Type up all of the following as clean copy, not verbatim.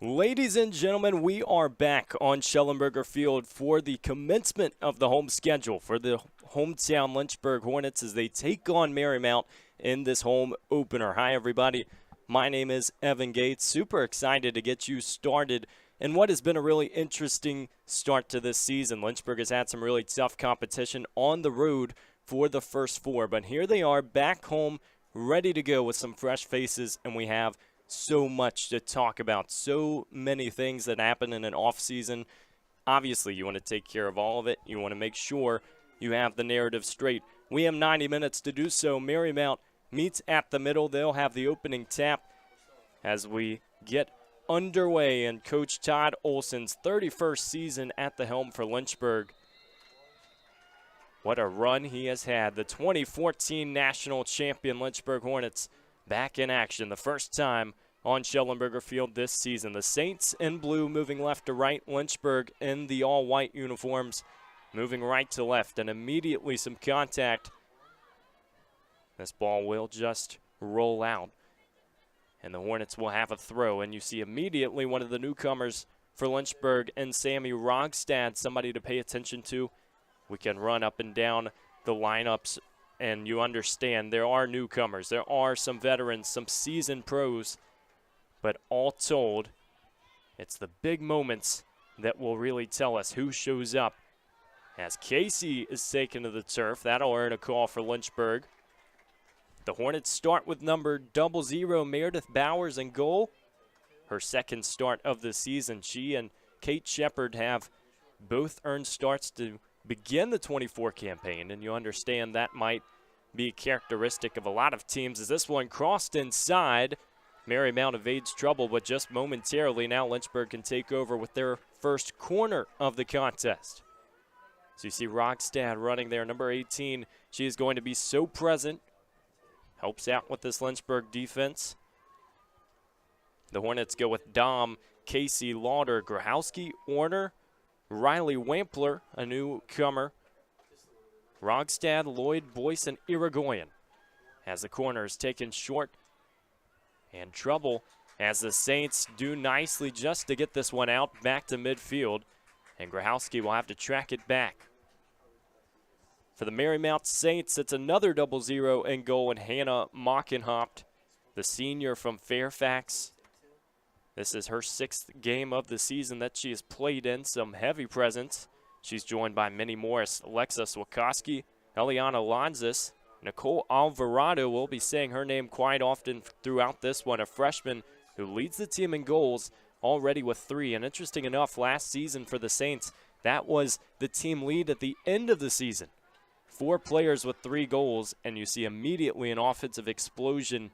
Ladies and gentlemen, we are back on Schellenberger Field for the commencement of the home schedule for the hometown Lynchburg Hornets as they take on Marymount in this home opener. Hi, everybody. My name is Evan Gates. Super excited to get you started in what has been a really interesting start to this season. Lynchburg has had some really tough competition on the road for the first four, but here they are back home, ready to go with some fresh faces, and we have so much to talk about. So many things that happen in an off season. Obviously, you want to take care of all of it. You want to make sure you have the narrative straight. We have 90 minutes to do so. Marymount meets at the middle. They'll have the opening tap as we get underway in Coach Todd Olson's 31st season at the helm for Lynchburg. What a run he has had. The 2014 national champion Lynchburg Hornets back in action the first time on Schellenberger Field this season. The Saints in blue moving left to right. Lynchburg in the all-white uniforms moving right to left. And immediately some contact. This ball will just roll out. And the Hornets will have a throw. And you see immediately one of the newcomers for Lynchburg and Sammy Rogstad, somebody to pay attention to. We can run up and down the lineups, and you understand there are newcomers. There are some veterans, some seasoned pros. But all told, it's the big moments that will really tell us who shows up. As Casey is taken to the turf, that'll earn a call for Lynchburg. The Hornets start with number 00, Meredith Bowers, in goal. Her second start of the season. She and Kate Shepard have both earned starts to begin the 24 campaign, and you understand that might be characteristic of a lot of teams as this one crossed inside. Marymount evades trouble, but just momentarily now Lynchburg can take over with their first corner of the contest. So you see Rogstad running there, number 18. She is going to be so present, helps out with this Lynchburg defense. The Hornets go with Dom, Casey, Lauder, Grahowski, Orner, Riley Wampler, a newcomer, Rogstad, Lloyd, Boyce, and Irigoyen. As the corner is taken short, and trouble as the Saints do nicely just to get this one out back to midfield, and Grahowski will have to track it back. For the Marymount Saints, it's another 00 in goal, and Hannah Mockenhaupt, the senior from Fairfax. This is her 6th game of the season that she has played in, some heavy presence. She's joined by Minnie Morris, Alexa Swakowski, Eliana Lanzas. Nicole Alvarado will be saying her name quite often throughout this one, a freshman who leads the team in goals already with 3. And interesting enough, last season for the Saints, that was the team lead at the end of the season. 4 players with 3 goals, and you see immediately an offensive explosion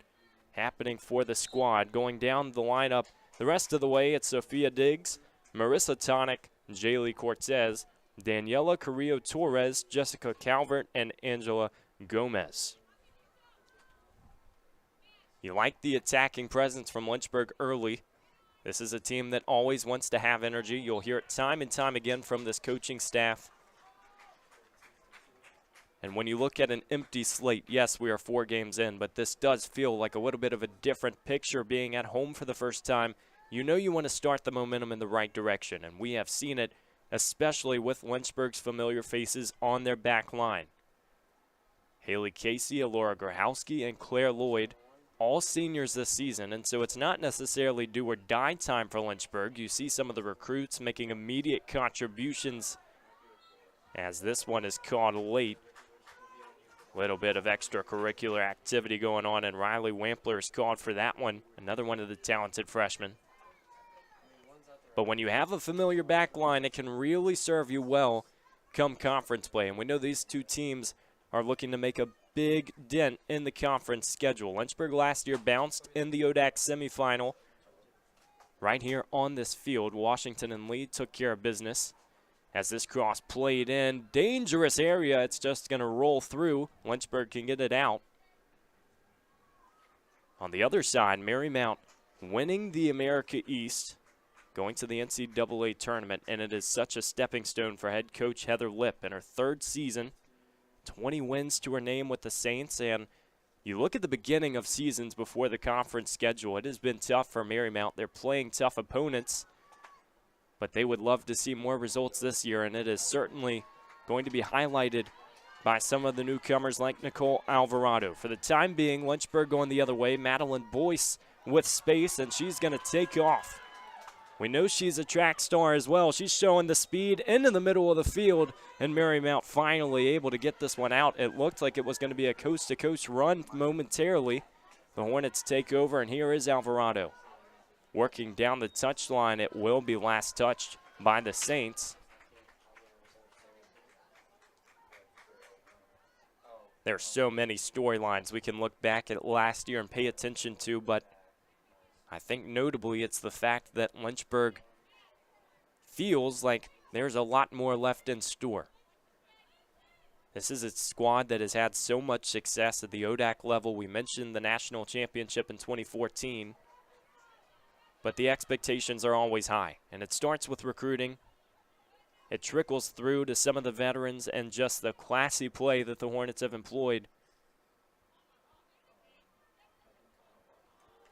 happening for the squad. Going down the lineup the rest of the way, it's Sophia Diggs, Marissa Tonic, Jaylee Cortez, Daniela Carrillo-Torres, Jessica Calvert, and Angela Gomez. You like the attacking presence from Lynchburg early. This is a team that always wants to have energy. You'll hear it time and time again from this coaching staff. And when you look at an empty slate, yes, we are 4 games in, but this does feel like a little bit of a different picture being at home for the first time. You know you want to start the momentum in the right direction, and we have seen it, especially with Lynchburg's familiar faces on their back line. Haley Casey, Alora Grahowski, and Claire Lloyd, all seniors this season, and so it's not necessarily do or die time for Lynchburg. You see some of the recruits making immediate contributions as this one is called late. Little bit of extracurricular activity going on, and Riley Wampler is called for that one, another one of the talented freshmen. But when you have a familiar back line, it can really serve you well come conference play. And we know these two teams are looking to make a big dent in the conference schedule. Lynchburg last year bounced in the ODAC semifinal. Right here on this field, Washington and Lee took care of business. As this cross played in, dangerous area, it's just going to roll through. Lynchburg can get it out. On the other side, Marymount winning the America East, going to the NCAA tournament, and it is such a stepping stone for head coach Heather Lipp in her 3rd season. 20 wins to her name with the Saints, and You look at the beginning of seasons before the conference schedule, it has been tough for Marymount. They're playing tough opponents, but they would love to see more results this year, and it is certainly going to be highlighted by some of the newcomers like Nicole Alvarado. For the time being, Lynchburg going the other way. Madeline Boyce with space, and she's going to take off. We know she's a track star as well. She's showing the speed into the middle of the field, and Marymount finally able to get this one out. It looked like it was going to be a coast-to-coast run momentarily. The Hornets take over, and here is Alvarado. Working down the touchline, it will be last touched by the Saints. There are so many storylines we can look back at last year and pay attention to, but I think notably it's the fact that Lynchburg feels like there's a lot more left in store. This is a squad that has had so much success at the ODAC level. We mentioned the national championship in 2014, but the expectations are always high, and it starts with recruiting. It trickles through to some of the veterans and just the classy play that the Hornets have employed.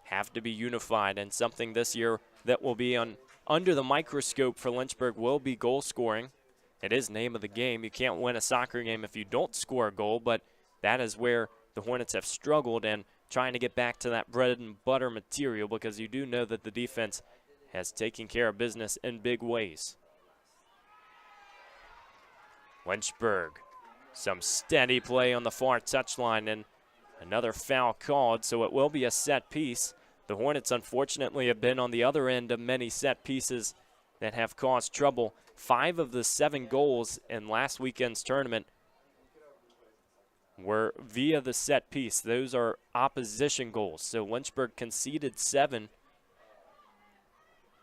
Have to be unified, and something this year that will be under the microscope for Lynchburg will be goal scoring. It is name of the game. You can't win a soccer game if you don't score a goal, but that is where the Hornets have struggled, and trying to get back to that bread and butter material, because you do know that the defense has taken care of business in big ways. Lynchburg, some steady play on the far touchline, and another foul called, so it will be a set piece. The Hornets, unfortunately, have been on the other end of many set pieces that have caused trouble. 5 of the 7 goals in last weekend's tournament were via the set piece. Those are opposition goals, so Lynchburg conceded 7.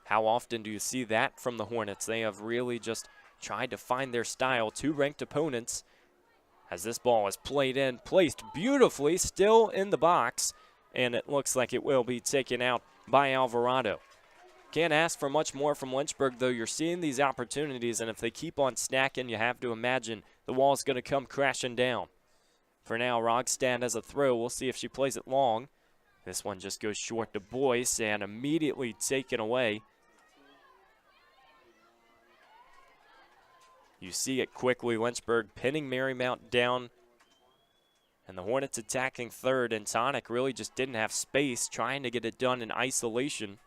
How often do you see that from the Hornets? They have really just tried to find their style. 2 ranked opponents as this ball is played in, placed beautifully, still in the box, and it looks like it will be taken out by Alvarado. Can't ask for much more from Lynchburg, though. You're seeing these opportunities, and if they keep on snacking, you have to imagine the wall's going to come crashing down. For now, Rogstad has a throw. We'll see if she plays it long. This one just goes short to Boyce and immediately taken away. You see it quickly, Lynchburg pinning Marymount down, and the Hornets attacking third, and Tonic really just didn't have space, trying to get it done in isolation.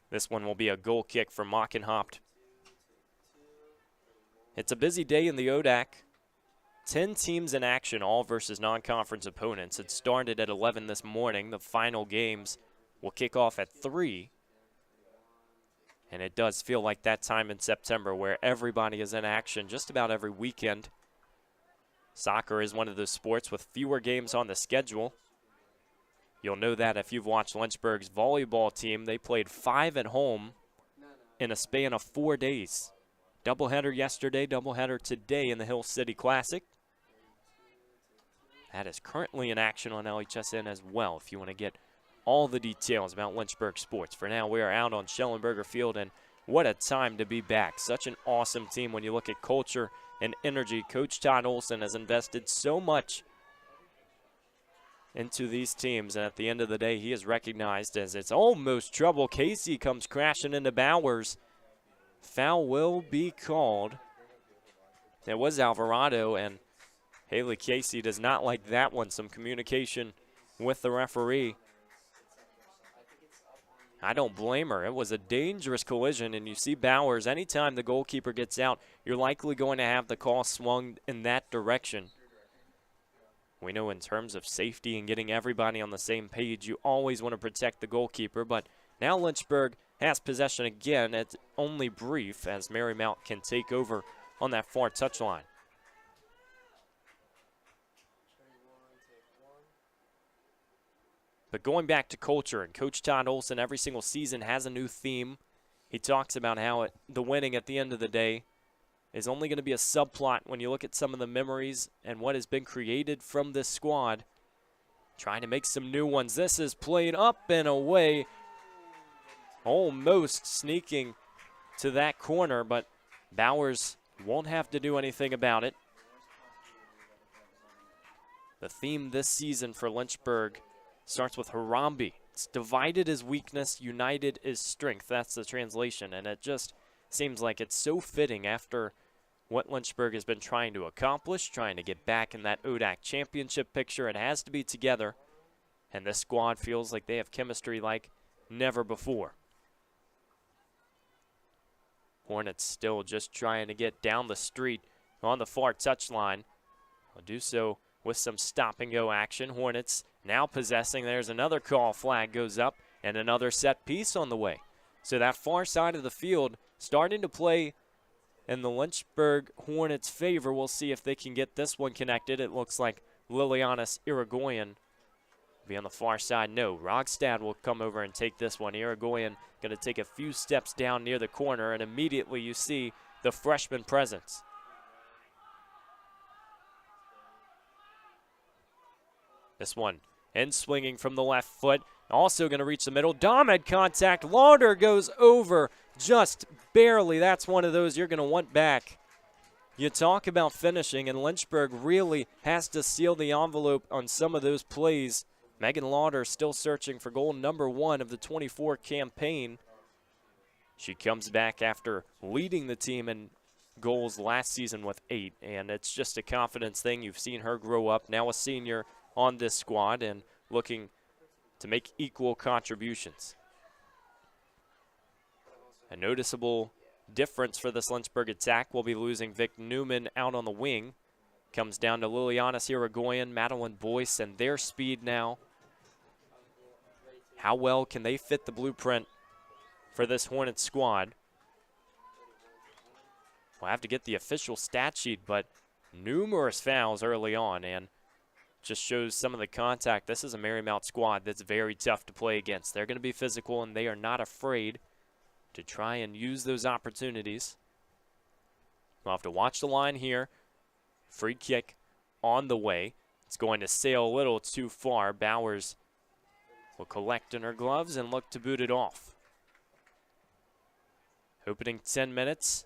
This one will be a goal kick for Mockenhaupt. It's a busy day in the ODAC. 10 teams in action, all versus non-conference opponents. It started at 11 this morning. The final games will kick off at 3. And it does feel like that time in September where everybody is in action just about every weekend. Soccer is one of those sports with fewer games on the schedule. You'll know that if you've watched Lynchburg's volleyball team. They played 5 at home in a span of 4 days. Doubleheader yesterday, doubleheader today in the Hill City Classic. That is currently in action on LHSN as well if you want to get all the details about Lynchburg sports. For now, we are out on Schellenberger Field, and what a time to be back. Such an awesome team when you look at culture and energy. Coach Todd Olson has invested so much into these teams, and at the end of the day, he is recognized as it's almost trouble. Casey comes crashing into Bowers. Foul will be called. It was Alvarado, and Haley Casey does not like that one. Some communication with the referee. I don't blame her. It was a dangerous collision, and you see Bowers, anytime the goalkeeper gets out, you're likely going to have the call swung in that direction. We know in terms of safety and getting everybody on the same page, you always want to protect the goalkeeper, but now Lynchburg has possession again. It's only brief as Marymount can take over on that far touchline. But going back to culture, and Coach Todd Olson every single season has a new theme. He talks about how the winning at the end of the day is only going to be a subplot when you look at some of the memories and what has been created from this squad. Trying to make some new ones. This is played up and away. Almost sneaking to that corner, but Bowers won't have to do anything about it. The theme this season for Lynchburg starts with Harambe. It's divided is weakness, united is strength. That's the translation, and it just seems like it's so fitting after what Lynchburg has been trying to accomplish, trying to get back in that ODAC championship picture. It has to be together, and this squad feels like they have chemistry like never before. Hornets still just trying to get down the street on the far touchline. Will do so with some stop-and-go action. Hornets now possessing. There's another call. Flag goes up, and another set piece on the way. So that far side of the field starting to play in the Lynchburg Hornets' favor. We'll see if they can get this one connected. It looks like Lilianis Irigoyen will be on the far side. No, Rogstad will come over and take this one. Irigoyen going to take a few steps down near the corner, and immediately you see the freshman presence. This one in swinging from the left foot. Also going to reach the middle. Dom had contact. Lauder goes over just barely. That's one of those you're going to want back. You talk about finishing, and Lynchburg really has to seal the envelope on some of those plays. Megan Lauder still searching for goal number 1 of the 24 campaign. She comes back after leading the team in goals last season with 8, and it's just a confidence thing. You've seen her grow up, now a senior on this squad and looking to make equal contributions. A noticeable difference for this Lynchburg attack. We'll be losing Vic Newman out on the wing. Comes down to Lilianis Irigoyen, Madeline Boyce, and their speed now. How well can they fit the blueprint for this Hornets squad? We'll have to get the official stat sheet, but numerous fouls early on, and just shows some of the contact. This is a Marymount squad that's very tough to play against. They're going to be physical, and they are not afraid to try and use those opportunities. We'll have to watch the line here. Free kick on the way. It's going to sail a little too far. Bowers will collect in her gloves and look to boot it off. Opening 10 minutes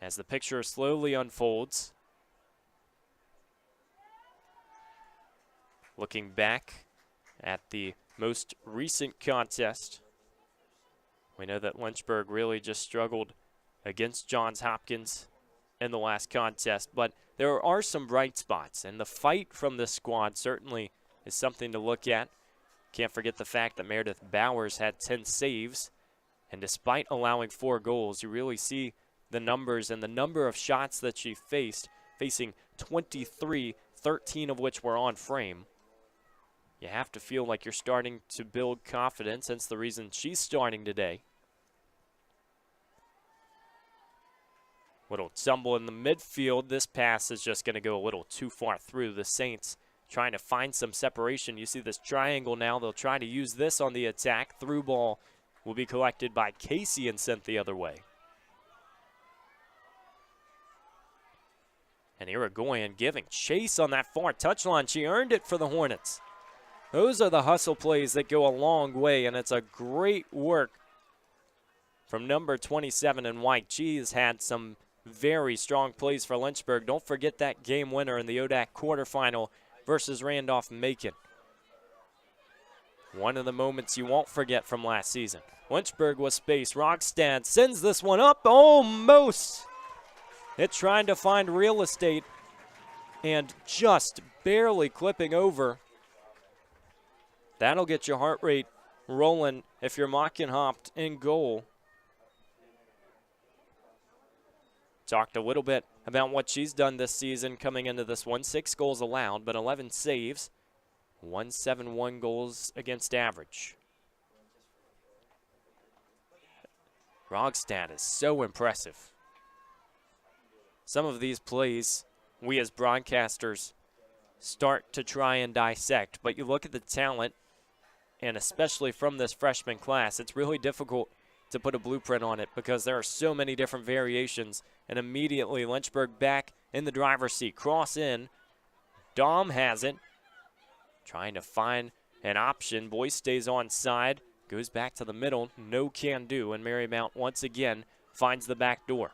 as the picture slowly unfolds. Looking back at the most recent contest, we know that Lynchburg really just struggled against Johns Hopkins in the last contest, but there are some bright spots, and the fight from this squad certainly is something to look at. Can't forget the fact that Meredith Bowers had 10 saves, and despite allowing 4 goals, you really see the numbers and the number of shots that she faced, facing 23, 13 of which were on frame. You have to feel like you're starting to build confidence. That's the reason she's starting today. Little tumble in the midfield. This pass is just going to go a little too far through. The Saints trying to find some separation. You see this triangle now. They'll try to use this on the attack. Through ball will be collected by Casey and sent the other way. And Irigoyen giving chase on that far touchline. She earned it for the Hornets. Those are the hustle plays that go a long way, and it's a great work from number 27 in white. She has had some very strong plays for Lynchburg. Don't forget that game winner in the ODAC quarterfinal versus Randolph-Macon. One of the moments you won't forget from last season. Lynchburg was spaced. Rogstad sends this one up almost. It's trying to find real estate and just barely clipping over. That'll get your heart rate rolling if you're Mockenhaupt in goal. Talked a little bit about what she's done this season coming into this one. 6 goals allowed, but 11 saves. 171 goals against average. Rogstad is so impressive. Some of these plays, we as broadcasters start to try and dissect, but you look at the talent, and especially from this freshman class, it's really difficult to put a blueprint on it because there are so many different variations. And immediately Lynchburg back in the driver's seat. Cross in. Dom has it. Trying to find an option. Boyce stays on side. Goes back to the middle. No can do. And Marymount once again finds the back door.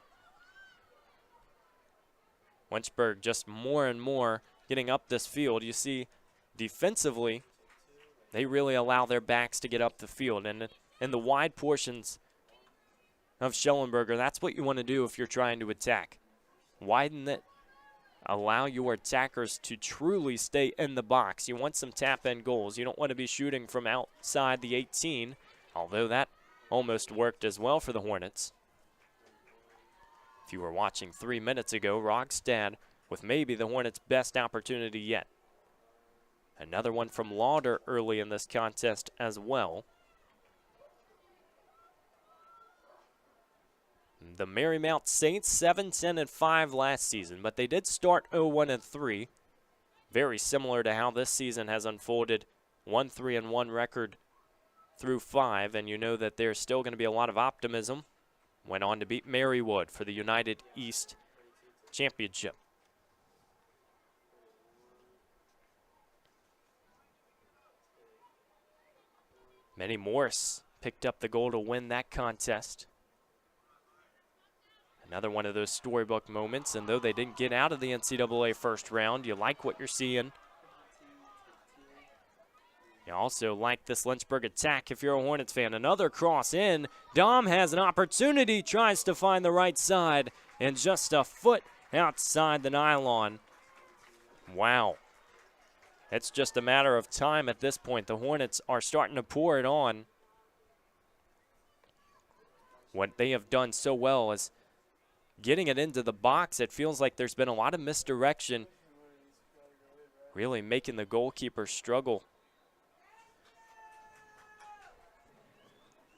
Lynchburg just more and more getting up this field. You see defensively, they really allow their backs to get up the field. And in the wide portions of Schellenberger, that's what you want to do if you're trying to attack. Widen it. Allow your attackers to truly stay in the box. You want some tap-in goals. You don't want to be shooting from outside the 18, although that almost worked as well for the Hornets. If you were watching 3 minutes ago, Rogstad with maybe the Hornets' best opportunity yet. Another one from Lauder early in this contest as well. The Marymount Saints 7-10-5 last season, but they did start 0-1-3. Very similar to how this season has unfolded. 1-3-1 record through 5, and you know that there's still going to be a lot of optimism. Went on to beat Marywood for the United East Championship. Manny Morris picked up the goal to win that contest. Another one of those storybook moments, and though they didn't get out of the NCAA first round, you like what you're seeing. You also like this Lynchburg attack if you're a Hornets fan. Another cross in. Dom has an opportunity, tries to find the right side, and just a foot outside the nylon. Wow. It's just a matter of time at this point. The Hornets are starting to pour it on. What they have done so well is getting it into the box. It feels like there's been a lot of misdirection, really making the goalkeeper struggle.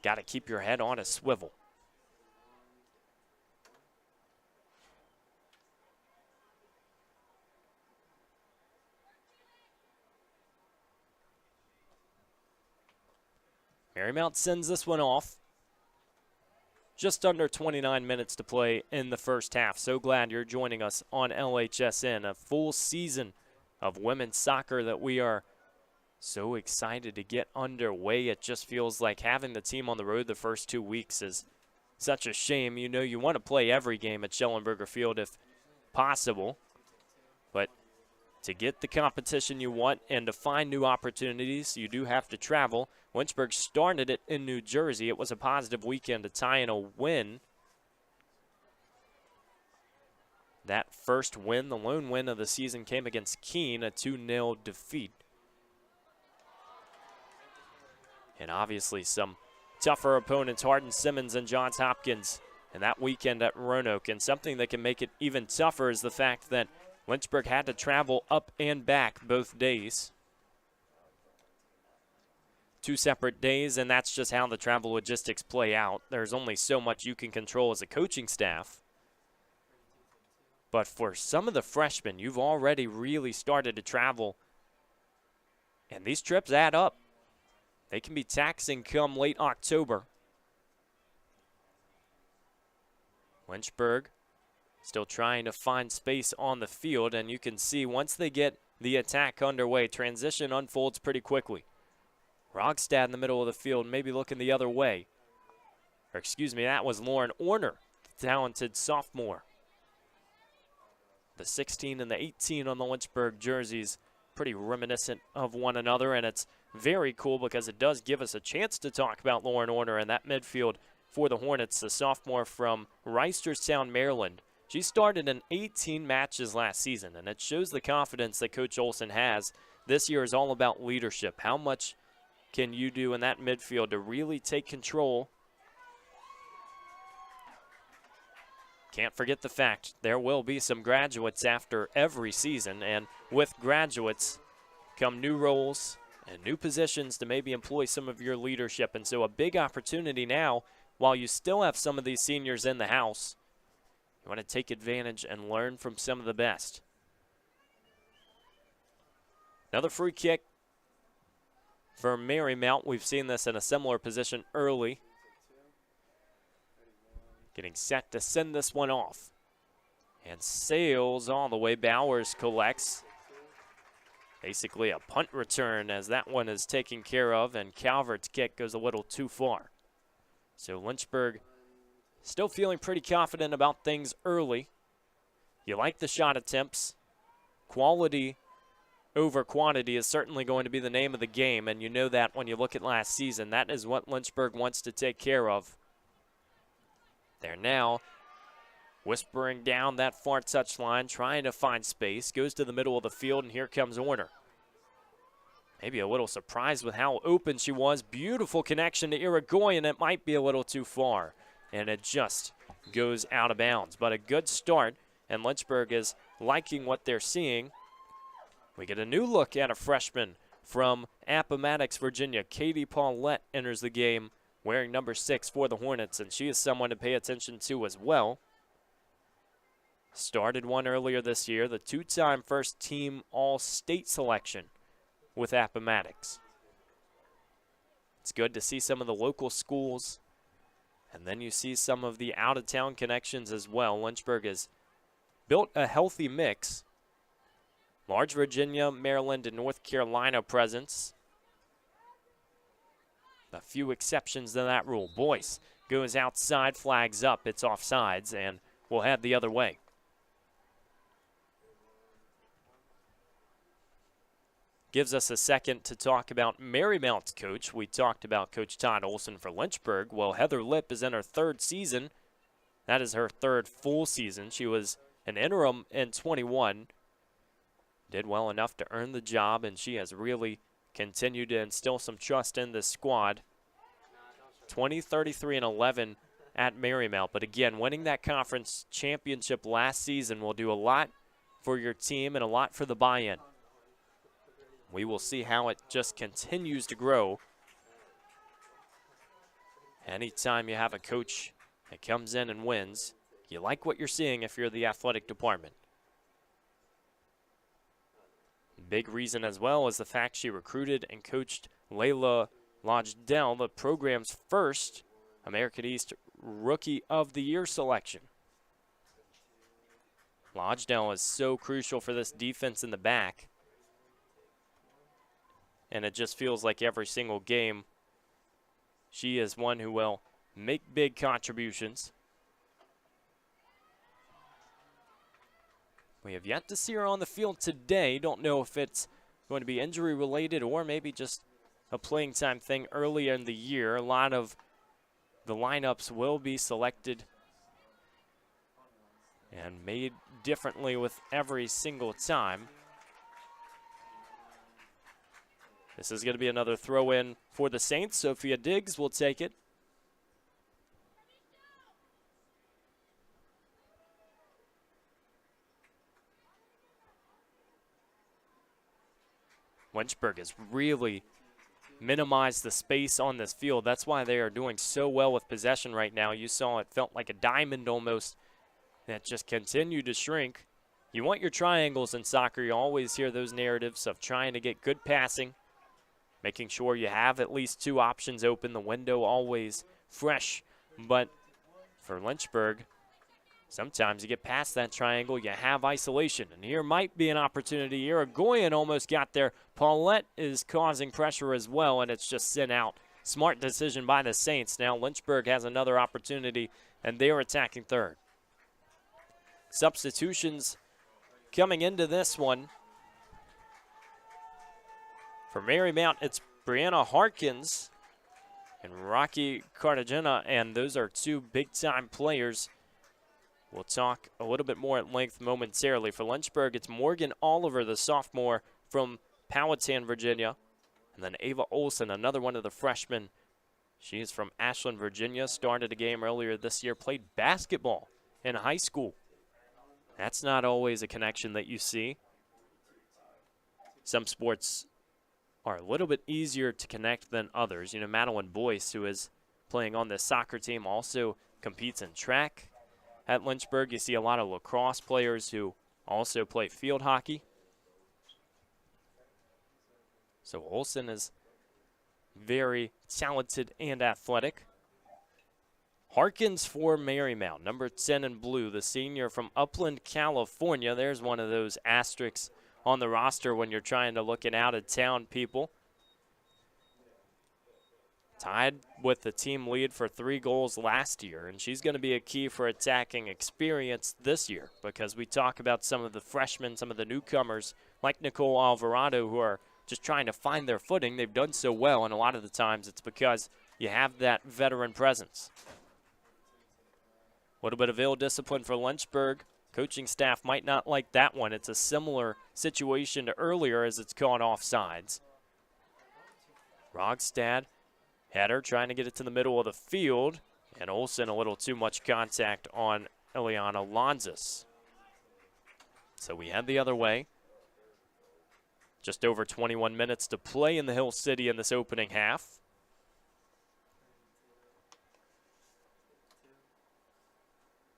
Got to keep your head on a swivel. Marymount sends this one off. Just under 29 minutes to play in the first half. So glad you're joining us on LHSN. A full season of women's soccer that we are so excited to get underway. It just feels like having the team on the road the first 2 weeks is such a shame. You know, you want to play every game at Schellenberger Field if possible. But to get the competition you want and to find new opportunities, you do have to travel. Lynchburg started it in New Jersey. It was a positive weekend to tie in a win. That first win, the lone win of the season, came against Keene, a 2-0 defeat. And obviously some tougher opponents, Hardin-Simmons and Johns Hopkins, and that weekend at Roanoke. And something that can make it even tougher is the fact that Lynchburg had to travel up and back both days. 2 separate days, and that's just how the travel logistics play out. There's only so much you can control as a coaching staff. But for some of the freshmen, you've already really started to travel. And these trips add up. They can be taxing come late October. Lynchburg still trying to find space on the field, and you can see once they get the attack underway, transition unfolds pretty quickly. Rogstad in the middle of the field, maybe looking the other way. Or excuse me, that was Lauren Orner, the talented sophomore. The 16 and the 18 on the Lynchburg jerseys, pretty reminiscent of one another, and it's very cool because it does give us a chance to talk about Lauren Orner and that midfield for the Hornets, the sophomore from Reisterstown, Maryland. She started in 18 matches last season, and it shows the confidence that Coach Olson has. This year is all about leadership. How much can you do in that midfield to really take control? Can't forget the fact there will be some graduates after every season, and with graduates come new roles and new positions to maybe employ some of your leadership. And so a big opportunity now, while you still have some of these seniors in the house, you want to take advantage and learn from some of the best. Another free kick for Marymount. We've seen this in a similar position early. Getting set to send this one off. And sails all the way. Bowers collects. Basically a punt return as that one is taken care of, and Calvert's kick goes a little too far. So Lynchburg still feeling pretty confident about things early. You like the shot attempts. quality over quantity is certainly going to be the name of the game, and you know that when you look at last season. That is what Lynchburg wants to take care of. They're now whispering down that far touchline, trying to find space. Goes to the middle of the field, and here comes Orner. Maybe a little surprised with how open she was. Beautiful connection to Irigoyen. It might be a little too far, and it just goes out of bounds. But a good start, and Lynchburg is liking what they're seeing. We get a new look at a freshman from Appomattox, Virginia. Katie Paulette enters the game wearing number 6 for the Hornets, and she is someone to pay attention to as well. Started one earlier this year, the 2-time first-team All-State selection with Appomattox. It's good to see some of the local schools, and then you see some of the out-of-town connections as well. Lynchburg has built a healthy mix. Large Virginia, Maryland, and North Carolina presence. A few exceptions to that rule. Boyce goes outside, flags up. It's offsides, and we'll head the other way. Gives us a second to talk about Marymount's coach. We talked about Coach Todd Olson for Lynchburg. Well, Heather Lipp is in her 3rd season. That is her 3rd full season. She was an interim in 21. Did well enough to earn the job, and she has really continued to instill some trust in this squad. 20, 33, and 11 at Marymount. But again, winning that conference championship last season will do a lot for your team and a lot for the buy-in. We will see how it just continues to grow. Anytime you have a coach that comes in and wins, you like what you're seeing if you're the athletic department. Big reason as well is the fact she recruited and coached Layla Lodgedale, the program's first American East Rookie of the Year selection. Lodgedale is so crucial for this defense in the back. And it just feels like every single game, she is one who will make big contributions. We have yet to see her on the field today. Don't know if it's going to be injury related or maybe just a playing time thing earlier in the year. A lot of the lineups will be selected and made differently with every single time. This is going to be another throw-in for the Saints. Sophia Diggs will take it. Lynchburg has really minimized the space on this field. That's why they are doing so well with possession right now. You saw it felt like a diamond almost that just continued to shrink. You want your triangles in soccer. You always hear those narratives of trying to get good passing, making sure you have at least 2 options open, the window always fresh. But for Lynchburg, sometimes you get past that triangle, you have isolation. And here might be an opportunity. Irigoyen almost got there. Paulette is causing pressure as well, and it's just sent out. Smart decision by the Saints. Now Lynchburg has another opportunity, and they're attacking third. Substitutions coming into this one. For Marymount, it's Brianna Harkins and Rocky Cartagena, and those are 2 big-time players. We'll talk a little bit more at length momentarily. For Lynchburg, it's Morgan Oliver, the sophomore from Powhatan, Virginia. And then Ava Olson, another one of the freshmen. She is from Ashland, Virginia, started a game earlier this year, played basketball in high school. That's not always a connection that you see. Some sports are a little bit easier to connect than others. You know, Madeline Boyce, who is playing on the soccer team, also competes in track. At Lynchburg, you see a lot of lacrosse players who also play field hockey. So Olsen is very talented and athletic. Harkins for Marymount, number 10 in blue, the senior from Upland, California. There's one of those asterisks on the roster when you're trying to look at out-of-town people. tied with the team lead for 3 goals last year, and she's going to be a key for attacking experience this year because we talk about some of the freshmen, some of the newcomers like Nicole Alvarado who are just trying to find their footing. They've done so well, and a lot of the times it's because you have that veteran presence. A little bit of ill discipline for Lynchburg. Coaching staff might not like that one. It's a similar situation to earlier as it's gone offsides. Rogstad, header, trying to get it to the middle of the field. And Olsen, a little too much contact on Eliana Lanzas. So we head the other way. Just over 21 minutes to play in the Hill City in this opening half.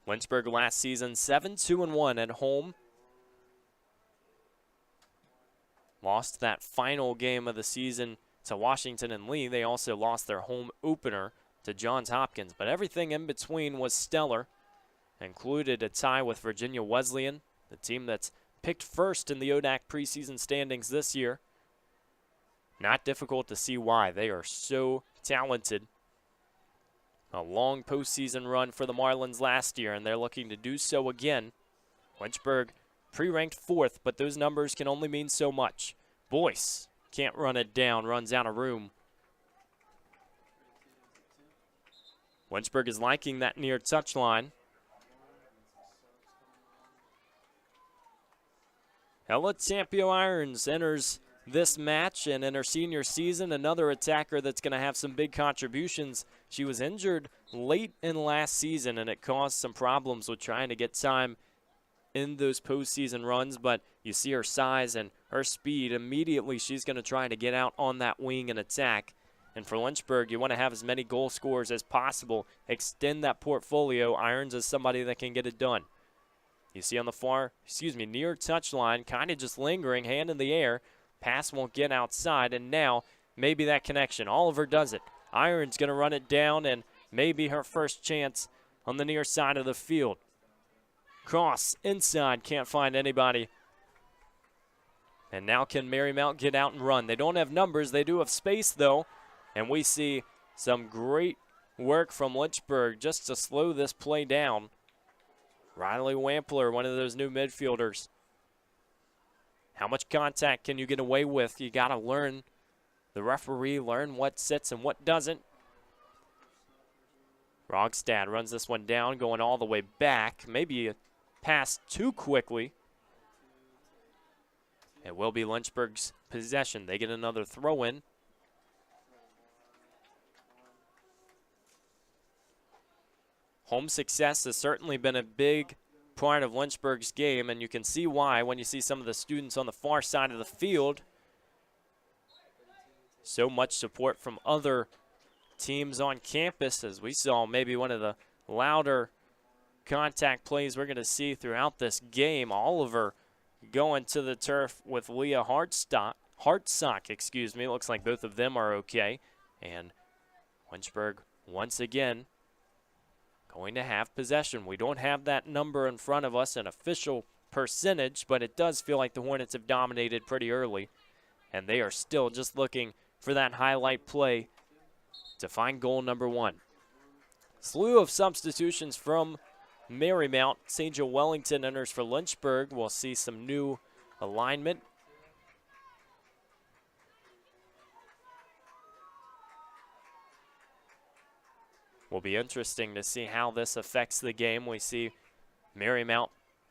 Lynchburg last season 7-2-1 at home. Lost that final game of the season to Washington and Lee. They also lost their home opener to Johns Hopkins, but everything in between was stellar. Included a tie with Virginia Wesleyan, the team that's picked first in the ODAC preseason standings this year. Not difficult to see why. They are so talented. A long postseason run for the Marlins last year, and they're looking to do so again. Lynchburg pre-ranked 4th, but those numbers can only mean so much. Boyce can't run it down, runs out of room. Lynchburg is liking that near touchline. Ella Tampio Irons enters this match, and in her senior season, another attacker that's going to have some big contributions. She was injured late in last season, and it caused some problems with trying to get time in those postseason runs, but you see her size and her speed. Immediately, she's going to try to get out on that wing and attack. And for Lynchburg, you want to have as many goal scorers as possible. Extend that portfolio. Irons is somebody that can get it done. You see on the near touchline, kind of just lingering, hand in the air. Pass won't get outside, and now maybe that connection. Oliver does it. Irons going to run it down, and maybe her first chance on the near side of the field. Cross inside, can't find anybody. And now can Marymount get out and run? They don't have numbers. They do have space, though. And we see some great work from Lynchburg just to slow this play down. Riley Wampler, one of those new midfielders. How much contact can you get away with? You got to learn. The referee learn what sits and what doesn't. Rogstad runs this one down, going all the way back. Maybe a pass too quickly. It will be Lynchburg's possession. They get another throw-in. Home success has certainly been a big part of Lynchburg's game, and you can see why when you see some of the students on the far side of the field. So much support from other teams on campus, as we saw maybe one of the louder contact plays we're going to see throughout this game. Oliver going to the turf with Leah Hartsock. Looks like both of them are okay. And Lynchburg once again going to have possession. We don't have that number in front of us, an official percentage, but it does feel like the Hornets have dominated pretty early, and they are still just looking for that highlight play to find goal number 1. Slew of substitutions from Marymount. Sandra Wellington enters for Lynchburg. We'll see some new alignment. Will be interesting to see how this affects the game. We see Marymount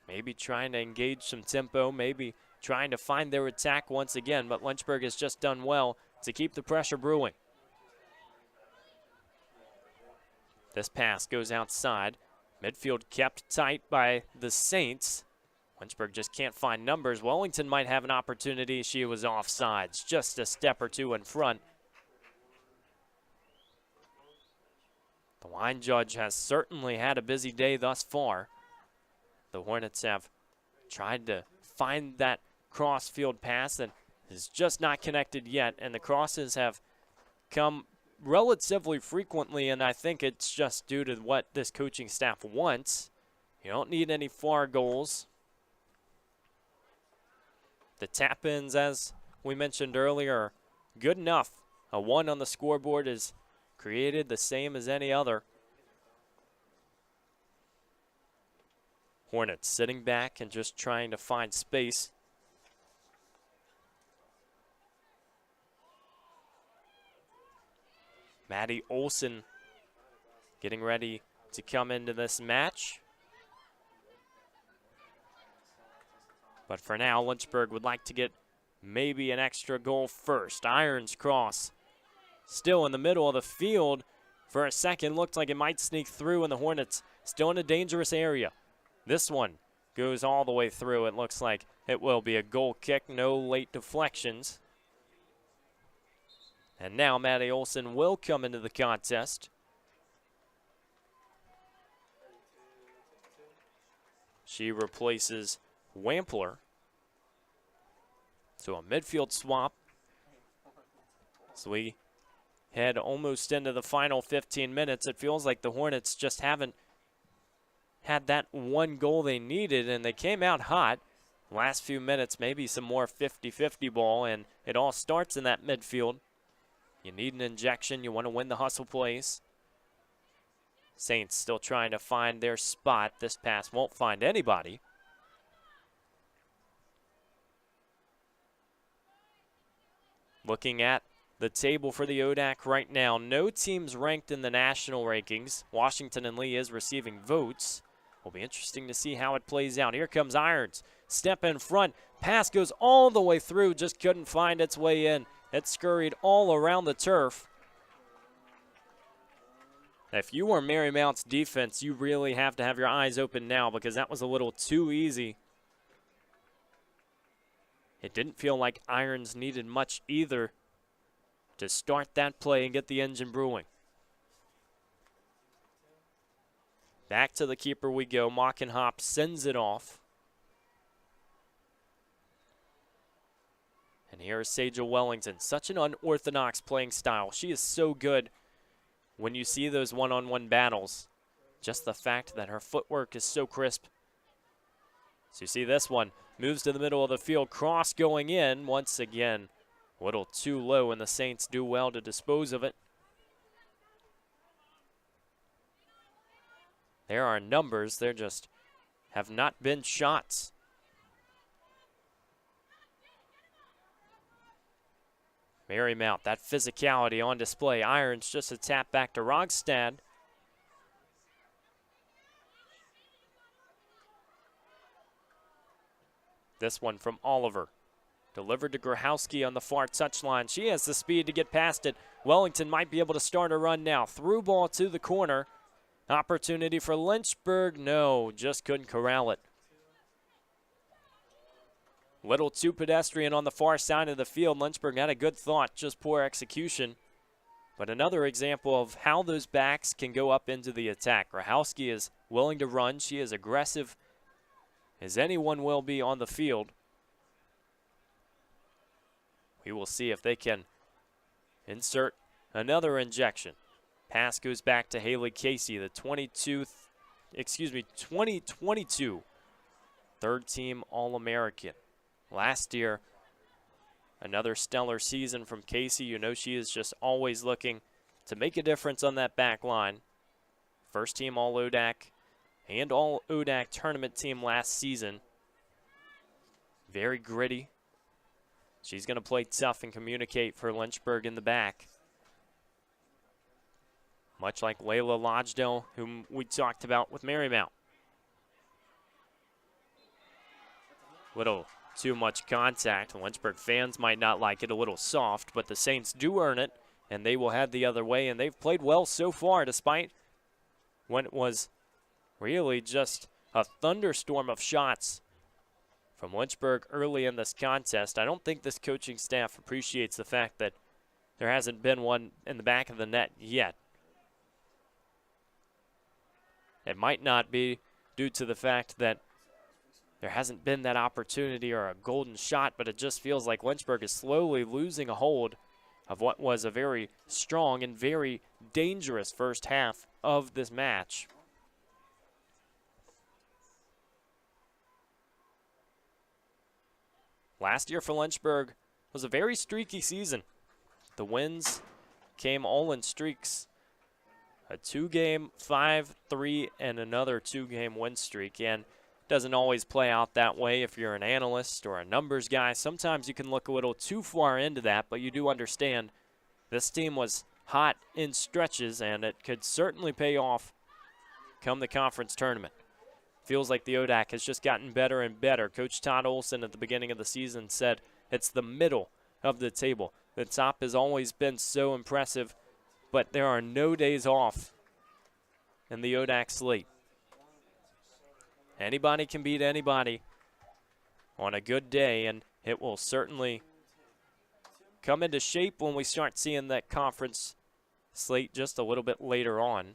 maybe trying to engage some tempo, maybe trying to find their attack once again, but Lynchburg has just done well to keep the pressure brewing. This pass goes outside. Midfield kept tight by the Saints. Lynchburg just can't find numbers. Wellington might have an opportunity. She was offsides, just a step or two in front. The line judge has certainly had a busy day thus far. The Hornets have tried to find that cross-field pass that is just not connected yet, and the crosses have come relatively frequently, and I think it's just due to what this coaching staff wants. You don't need any far goals. The tap-ins, as we mentioned earlier, are good enough. A 1 on the scoreboard is created the same as any other. Hornets sitting back and just trying to find space. Maddie Olson getting ready to come into this match. But for now, Lynchburg would like to get maybe an extra goal first. Irons cross still in the middle of the field. For a second, looked like it might sneak through, and the Hornets still in a dangerous area. This one goes all the way through. It looks like it will be a goal kick, no late deflections. And now Maddie Olson will come into the contest. She replaces Wampler. So a midfield swap. So we head almost into the final 15 minutes. It feels like the Hornets just haven't had that one goal they needed, and they came out hot. Last few minutes, maybe some more 50-50 ball, and it all starts in that midfield. You need an injection. You want to win the hustle plays. Saints still trying to find their spot. This pass won't find anybody. Looking at the table for the ODAC right now, no teams ranked in the national rankings. Washington and Lee is receiving votes. Will be interesting to see how it plays out. Here comes Irons. Step in front. Pass goes all the way through. Just couldn't find its way in. It scurried all around the turf. If you are Marymount's defense, you really have to have your eyes open now, because that was a little too easy. It didn't feel like Irons needed much either to start that play and get the engine brewing. Back to the keeper we go. Mockenhop sends it off. And here is Sejal Wellington. Such an unorthodox playing style. She is so good when you see those one-on-one battles. Just the fact that her footwork is so crisp. So you see this one. Moves to the middle of the field. Cross going in. Once again, a little too low, and the Saints do well to dispose of it. There are numbers. There just have not been shots. Marymount, that physicality on display. Irons just a tap back to Rogstad. This one from Oliver. Delivered to Grahowski on the far touchline. She has the speed to get past it. Wellington might be able to start a run now. Through ball to the corner. Opportunity for Lynchburg. No, just couldn't corral it. Little too pedestrian on the far side of the field. Lynchburg had a good thought, just poor execution. But another example of how those backs can go up into the attack. Grahowski is willing to run. She is aggressive as anyone will be on the field. We will see if they can insert another injection. Pass goes back to Haley Casey, the 2022 third-team All-American. Last year, another stellar season from Casey. You know she is just always looking to make a difference on that back line. First-team All-ODAC and All-ODAC tournament team last season. Very gritty. She's going to play tough and communicate for Lynchburg in the back. Much like Layla Lodgedale, whom we talked about with Marymount. Little too much contact. Lynchburg fans might not like it, a little soft, but the Saints do earn it, and they will head the other way, and they've played well so far, despite when it was really just a thunderstorm of shots from Lynchburg early in this contest. I don't think this coaching staff appreciates the fact that there hasn't been one in the back of the net yet. It might not be due to the fact that there hasn't been that opportunity or a golden shot, but it just feels like Lynchburg is slowly losing a hold of what was a very strong and very dangerous first half of this match. Last year for Lynchburg was a very streaky season. The wins came all in streaks. A 2-game, 5-3, and another 2-game win streak. And it doesn't always play out that way if you're an analyst or a numbers guy. Sometimes you can look a little too far into that, but you do understand this team was hot in stretches, and it could certainly pay off come the conference tournament. Feels like the ODAC has just gotten better and better. Coach Todd Olson at the beginning of the season said it's the middle of the table. The top has always been so impressive, but there are no days off in the ODAC slate. Anybody can beat anybody on a good day, and it will certainly come into shape when we start seeing that conference slate just a little bit later on.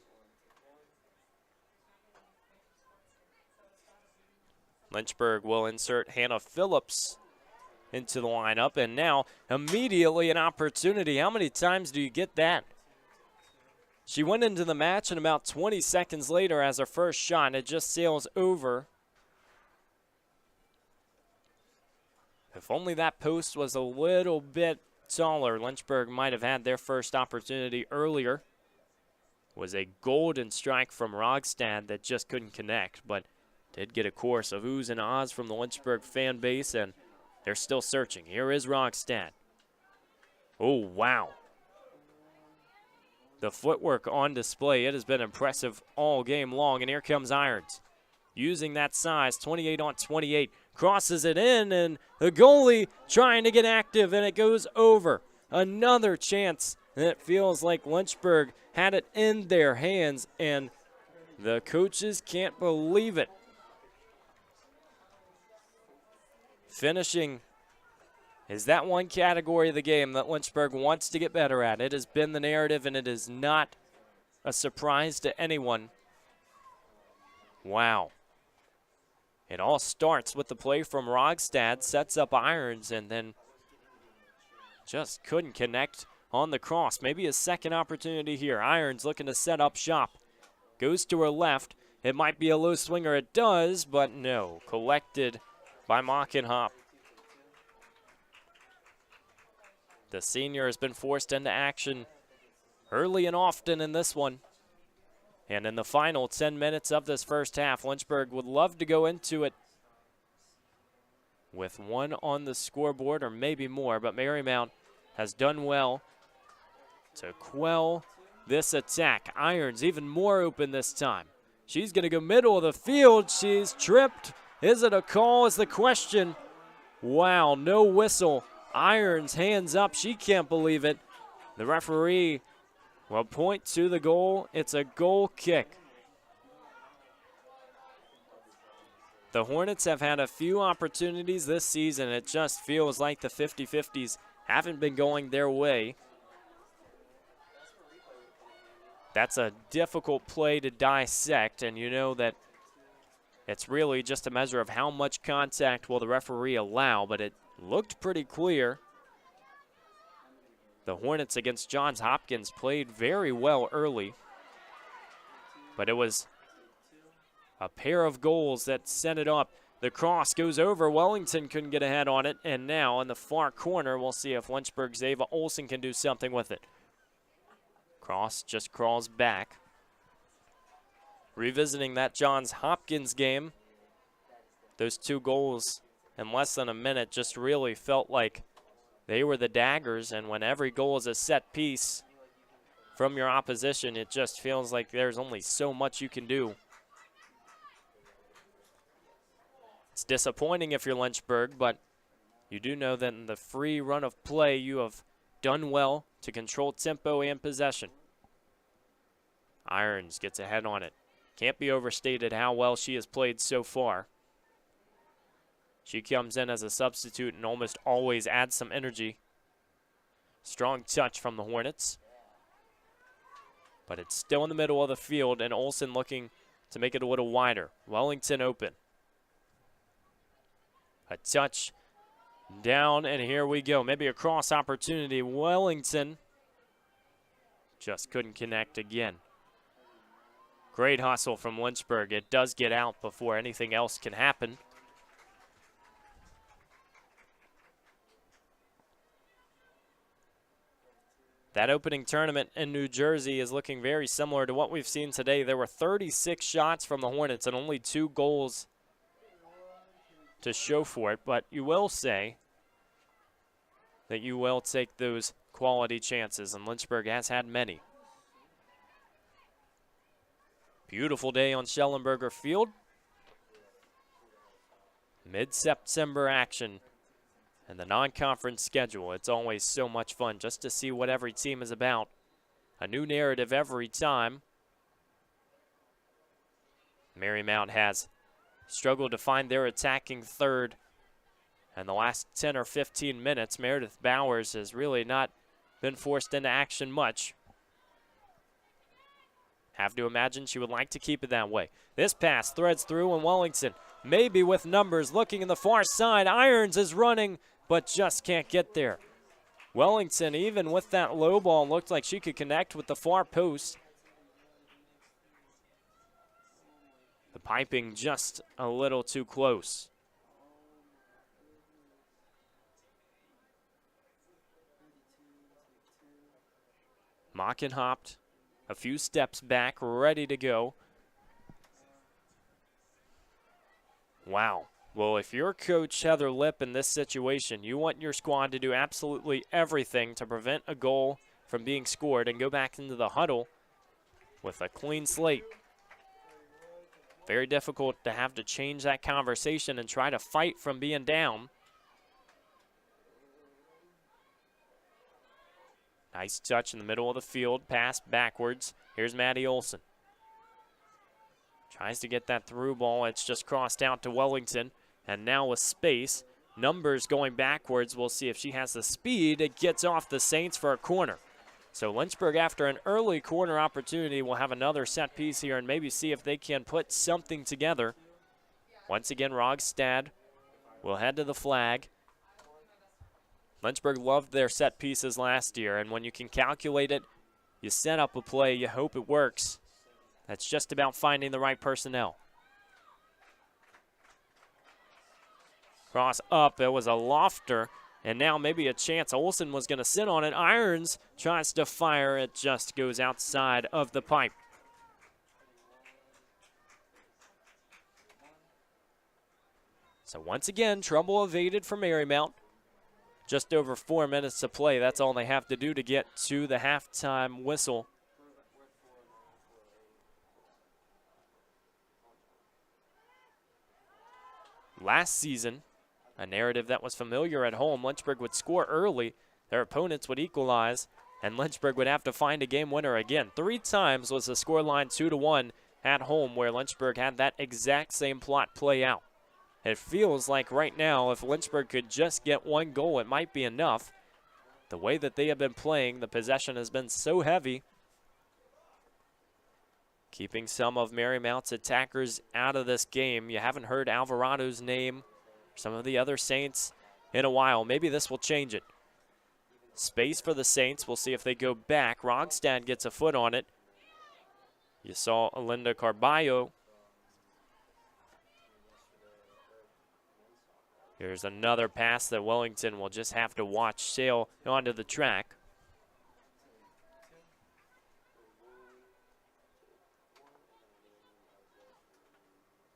Lynchburg will insert Hannah Phillips into the lineup, and now immediately an opportunity. How many times do you get that? She went into the match, and about 20 seconds later as her first shot, it just sails over. If only that post was a little bit taller, Lynchburg might have had their first opportunity earlier. Was a golden strike from Rogstad that just couldn't connect, but did get a chorus of oohs and ahs from the Lynchburg fan base, and they're still searching. Here is Rogstad. Oh, wow. The footwork on display, it has been impressive all game long, and here comes Irons. Using that size, 28 on 28, crosses it in, and the goalie trying to get active, and it goes over. Another chance, and it feels like Lynchburg had it in their hands, and the coaches can't believe it. Finishing is that one category of the game that Lynchburg wants to get better at. It has been the narrative, and it is not a surprise to anyone. Wow. It all starts with the play from Rogstad, sets up Irons, and then just couldn't connect on the cross. Maybe a second opportunity here. Irons looking to set up shop. Goes to her left. It might be a low swinger. It does, but no. Collected by Mockenhop. The senior has been forced into action early and often in this one. And in the final 10 minutes of this first half, Lynchburg would love to go into it with one on the scoreboard or maybe more, but Marymount has done well to quell this attack. Irons even more open this time. She's going to go middle of the field. She's tripped. Is it a call is the question. Wow, no whistle. Irons hands up. She can't believe it. The referee will point to the goal. It's a goal kick. The Hornets have had a few opportunities this season. It just feels like the 50-50s haven't been going their way. That's a difficult play to dissect, and you know that it's really just a measure of how much contact will the referee allow, but it looked pretty clear. The Hornets against Johns Hopkins played very well early, but it was a pair of goals that set it up. The cross goes over. Wellington couldn't get a head on it, and now in the far corner, we'll see if Lynchburg's Ava Olsen can do something with it. Cross just crawls back. Revisiting that Johns Hopkins game, those two goals in less than a minute just really felt like they were the daggers, and when every goal is a set piece from your opposition, it just feels like there's only so much you can do. It's disappointing if you're Lynchburg, but you do know that in the free run of play, you have done well to control tempo and possession. Irons gets a head on it. Can't be overstated how well she has played so far. She comes in as a substitute and almost always adds some energy. Strong touch from the Hornets. But it's still in the middle of the field, and Olsen looking to make it a little wider. Wellington open. A touch down, and here we go. Maybe a cross opportunity. Wellington just couldn't connect again. Great hustle from Lynchburg. It does get out before anything else can happen. That opening tournament in New Jersey is looking very similar to what we've seen today. There were 36 shots from the Hornets and only 2 goals to show for it, but you will say that you will take those quality chances, and Lynchburg has had many. Beautiful day on Schellenberger Field. Mid-September action and the non-conference schedule. It's always so much fun just to see what every team is about. A new narrative every time. Marymount has struggled to find their attacking third. And the last 10 or 15 minutes, Meredith Bowers has really not been forced into action much. Have to imagine she would like to keep it that way. This pass threads through, and Wellington, maybe with numbers, looking in the far side. Irons is running, but just can't get there. Wellington, even with that low ball, looked like she could connect with the far post. The piping just a little too close. Mocken hopped a few steps back, ready to go. Wow. Well, if you're Coach Heather Lipp in this situation, you want your squad to do absolutely everything to prevent a goal from being scored and go back into the huddle with a clean slate. Very difficult to have to change that conversation and try to fight from being down. Nice touch in the middle of the field, pass backwards. Here's Maddie Olson. Tries to get that through ball. It's just crossed out to Wellington. And now with space, numbers going backwards. We'll see if she has the speed. It gets off the Saints for a corner. So Lynchburg, after an early corner opportunity, will have another set piece here and maybe see if they can put something together. Once again, Rogstad will head to the flag. Lynchburg loved their set pieces last year, and when you can calculate it, you set up a play, you hope it works. That's just about finding the right personnel. Cross up, it was a lofter, and now maybe a chance. Olsen was going to sit on it. Irons tries to fire, it just goes outside of the pipe. So once again, trouble evaded for Marymount. Just over 4 minutes to play. That's all they have to do to get to the halftime whistle. Last season, a narrative that was familiar at home, Lynchburg would score early, their opponents would equalize, and Lynchburg would have to find a game winner again. 3 times was the scoreline 2-1 at home, where Lynchburg had that exact same plot play out. It feels like right now, if Lynchburg could just get 1 goal, it might be enough. The way that they have been playing, the possession has been so heavy, keeping some of Marymount's attackers out of this game. You haven't heard Alvarado's name, some of the other Saints in a while. Maybe this will change it. Space for the Saints. We'll see if they go back. Rogstad gets a foot on it. You saw Alinda Carballo. Here's another pass that Wellington will just have to watch sail onto the track.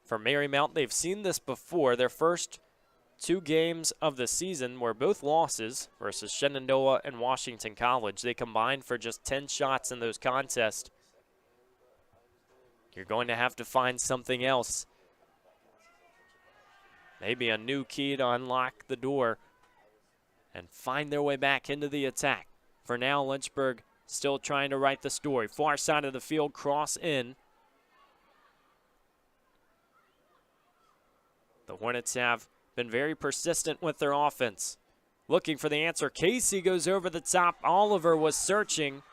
For Marymount, they've seen this before. Their first 2 games of the season were both losses versus Shenandoah and Washington College. They combined for just 10 shots in those contests. You're going to have to find something else. Maybe a new key to unlock the door and find their way back into the attack. For now, Lynchburg still trying to write the story. Far side of the field, cross in. The Hornets have been very persistent with their offense. Looking for the answer. Casey goes over the top. Oliver was searching.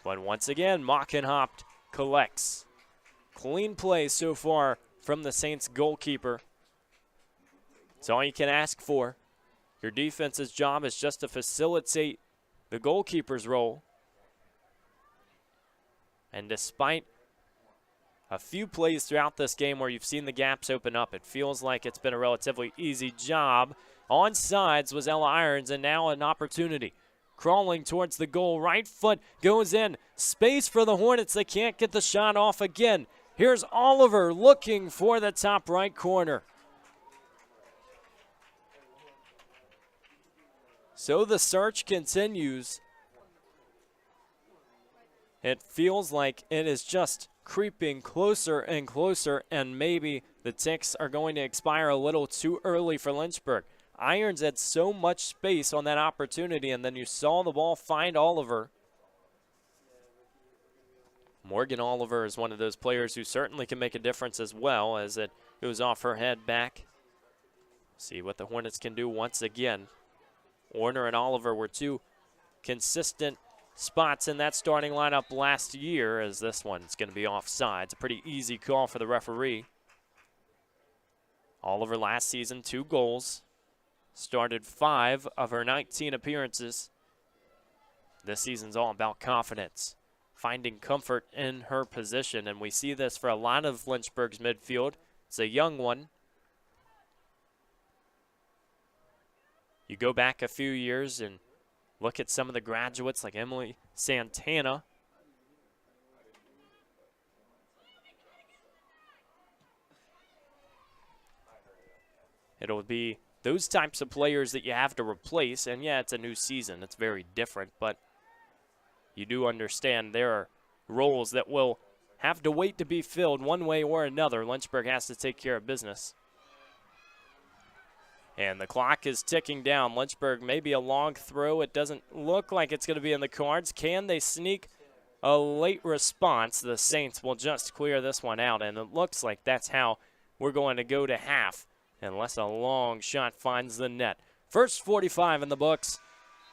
But once again, Mockenhopt collects. Clean play so far from the Saints goalkeeper. It's all you can ask for. Your defense's job is just to facilitate the goalkeeper's role. And despite a few plays throughout this game where you've seen the gaps open up, it feels like it's been a relatively easy job. On sides was Ella Irons, and now an opportunity. crawling towards the goal. Right foot goes in. Space for the Hornets. They can't get the shot off again. Here's Oliver looking for the top right corner. So the search continues. It feels like it is just creeping closer and closer, and maybe the ticks are going to expire a little too early for Lynchburg. Irons had so much space on that opportunity, and then you saw the ball find Oliver. Morgan Oliver is one of those players who certainly can make a difference as well, as it goes off her head back. See what the Hornets can do once again. Warner and Oliver were two consistent spots in that starting lineup last year, as this one's going to be offside. It's a pretty easy call for the referee. Oliver last season, 2 goals. Started 5 of her 19 appearances. This season's all about confidence, finding comfort in her position, and we see this for a lot of Lynchburg's midfield. It's a young one. You go back a few years and look at some of the graduates like Emily Santana. It'll be those types of players that you have to replace, and yeah, it's a new season. It's very different, but you do understand there are roles that will have to wait to be filled one way or another. Lynchburg has to take care of business. And the clock is ticking down. Lynchburg, maybe a long throw. It doesn't look like it's going to be in the cards. Can they sneak a late response? The Saints will just clear this one out, and it looks like that's how we're going to go to half, unless a long shot finds the net. First 45 in the books.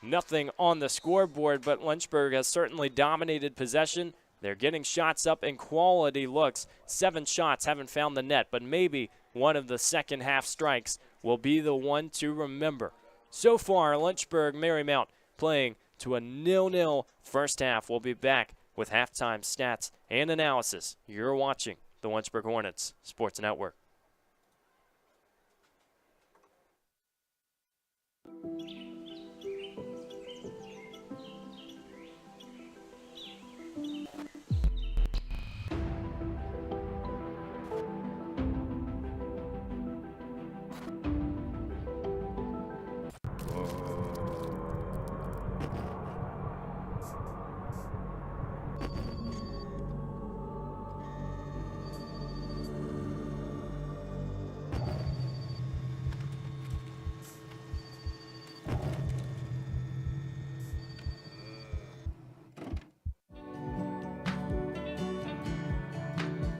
Nothing on the scoreboard, but Lynchburg has certainly dominated possession. They're getting shots up and quality looks. 7 shots haven't found the net, but maybe one of the second half strikes will be the one to remember. So far, Lynchburg Marymount playing to a 0-0 first half. We'll be back with halftime stats and analysis. You're watching the Lynchburg Hornets Sports Network.